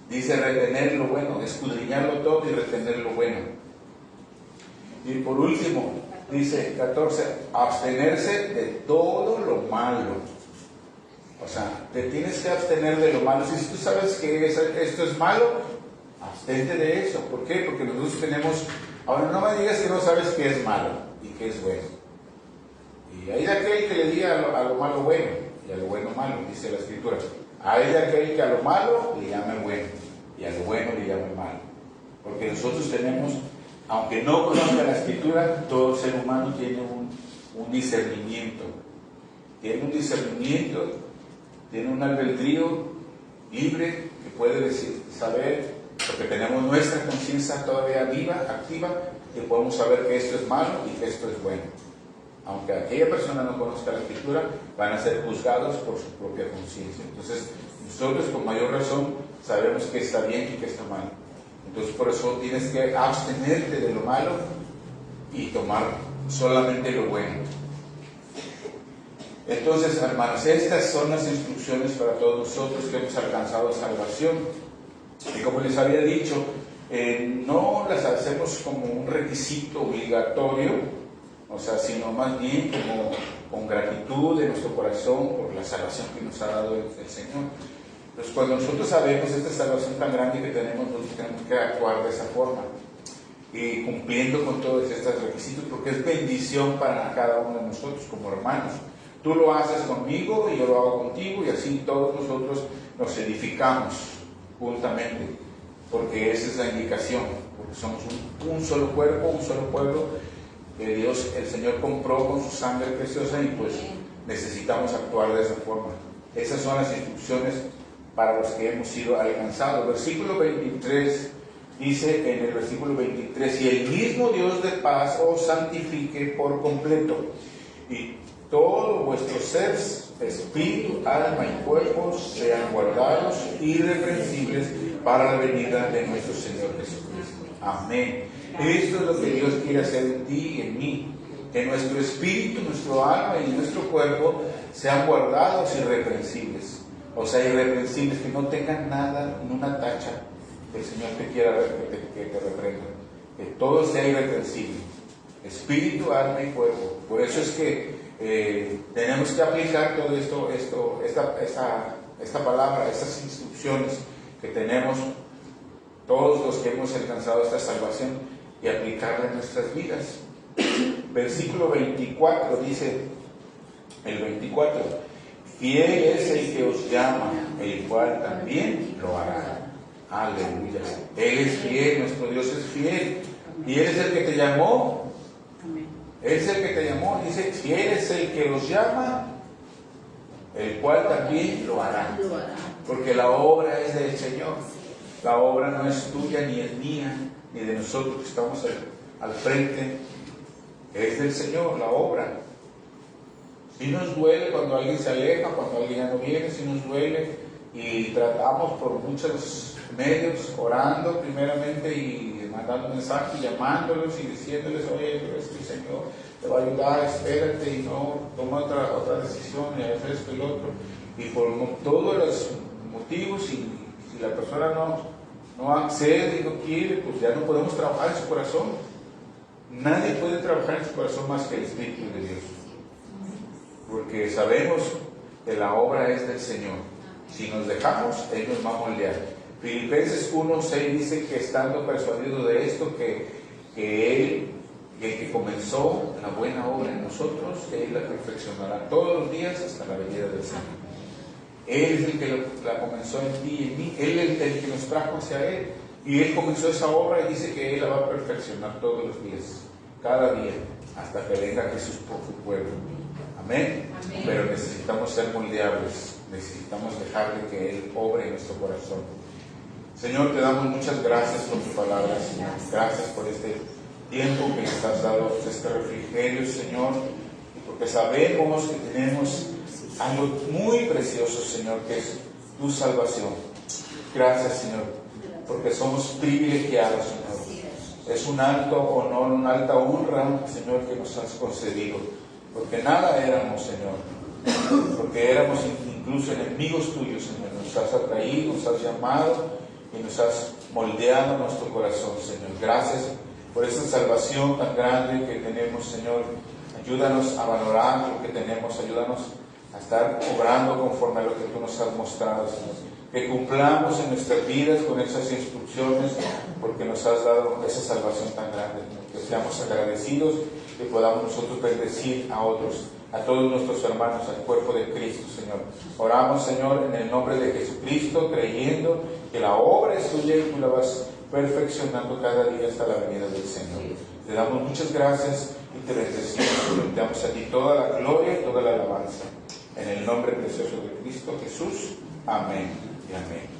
S1: Dice retener lo bueno, escudriñarlo todo y retener lo bueno. Y por último, dice 14, abstenerse de todo lo malo. O sea, te tienes que abstener de lo malo. Si tú sabes que esto es malo, abstente de eso. ¿Por qué? Porque nosotros tenemos... Ahora no me digas que no sabes qué es malo y qué es bueno. Y hay de aquel que le diga a lo malo bueno y a lo bueno malo, dice la Escritura. Hay de aquel que a lo malo le llame bueno y a lo bueno le llame malo. Porque nosotros tenemos, aunque no conozca la Escritura, todo ser humano tiene un discernimiento. Tiene un discernimiento, tiene un albedrío libre que puede saber, porque tenemos nuestra conciencia todavía viva, activa, que podemos saber que esto es malo y que esto es bueno. Aunque aquella persona no conozca la Escritura, van a ser juzgados por su propia conciencia. Entonces, nosotros con mayor razón sabemos que está bien y que está mal. Entonces, por eso tienes que abstenerte de lo malo y tomar solamente lo bueno. Entonces, hermanos, estas son las instrucciones para todos nosotros que hemos alcanzado salvación. Y como les había dicho, no las hacemos como un requisito obligatorio, o sea, sino más bien como con gratitud de nuestro corazón por la salvación que nos ha dado el Señor. Entonces, cuando nosotros sabemos esta salvación tan grande que tenemos, nosotros tenemos que actuar de esa forma y cumpliendo con todos estos requisitos, porque es bendición para cada uno de nosotros como hermanos. Tú lo haces conmigo y yo lo hago contigo, y así todos nosotros nos edificamos juntamente, porque esa es la indicación, porque somos un solo cuerpo, un solo pueblo que Dios, el Señor, compró con su sangre preciosa, y pues necesitamos actuar de esa forma. Esas son las instrucciones para los que hemos sido alcanzados. Versículo 23 dice, en el versículo 23, y el mismo Dios de paz os santifique por completo, y todo vuestro ser, espíritu, alma y cuerpo sean guardados irreprensibles para la venida de nuestro Señor Jesucristo. Amén. Esto es lo que Dios quiere hacer en ti y en mí, que nuestro espíritu, nuestro alma y nuestro cuerpo sean guardados irreprensibles. O sea, irreprensibles, que no tengan nada, ni una tacha que el Señor te quiera que te reprenda. Que todo sea irreprensible, espíritu, alma y cuerpo. Por eso es que tenemos que aplicar todo esta palabra, estas instrucciones que tenemos todos los que hemos alcanzado esta salvación, y aplicarla en nuestras vidas. Versículo 24 dice, el 24, fiel es el que os llama, el cual también lo hará. Aleluya. Él es fiel, nuestro Dios es fiel, y Él es el que te llamó. Él es el que te llamó, dice, fiel es el que os llama, el cual también lo hará. Porque la obra es del Señor. La obra no es tuya, ni es mía, ni de nosotros que estamos al frente. Es del Señor, la obra. Si nos duele cuando alguien se aleja, cuando alguien ya no viene, si nos duele, y tratamos por muchos medios, orando primeramente y mandando mensajes, llamándolos y diciéndoles, oye, es que el Señor te va a ayudar, espérate y no toma otra decisión y hacer esto y lo otro. Y por todos los motivos, y si la persona no accede y no quiere, pues ya no podemos trabajar en su corazón. Nadie puede trabajar en su corazón más que el Espíritu de Dios, porque sabemos que la obra es del Señor. Si nos dejamos, Él nos va a moldear. Filipenses 1:6 dice que estando persuadido de esto, que Él, el que comenzó la buena obra en nosotros, Él la perfeccionará todos los días hasta la venida del Señor. Él es el que la comenzó en ti y en mí. Él es el que nos trajo hacia Él. Y Él comenzó esa obra y dice que Él la va a perfeccionar todos los días, cada día, hasta que venga Jesús por su pueblo. Amén. Amén. Pero necesitamos ser moldeables, necesitamos dejarle que Él obre en nuestro corazón. Señor, te damos muchas gracias por tu palabra, Señor. Gracias por este tiempo que nos has dado, este refrigerio, Señor, y porque sabemos que tenemos algo muy precioso, Señor, que es tu salvación. Gracias, Señor, porque somos privilegiados, Señor. Es un alto honor, una alta honra, Señor, que nos has concedido, porque nada éramos, Señor, porque éramos incluso enemigos tuyos, Señor. Nos has atraído, nos has llamado y nos has moldeado nuestro corazón, Señor. Gracias por esa salvación tan grande que tenemos, Señor. Ayúdanos a valorar lo que tenemos, ayúdanos a estar obrando conforme a lo que tú nos has mostrado, Señor. Que cumplamos en nuestras vidas con esas instrucciones, porque nos has dado esa salvación tan grande. Que seamos agradecidos y podamos nosotros bendecir a otros, a todos nuestros hermanos, al cuerpo de Cristo, Señor. Oramos, Señor, en el nombre de Jesucristo, creyendo que la obra es tuya y tú la vas perfeccionando cada día hasta la venida del Señor. Te damos muchas gracias y te bendecimos. Te damos a ti toda la gloria y toda la alabanza. En el nombre precioso de Cristo Jesús. Amén y amén.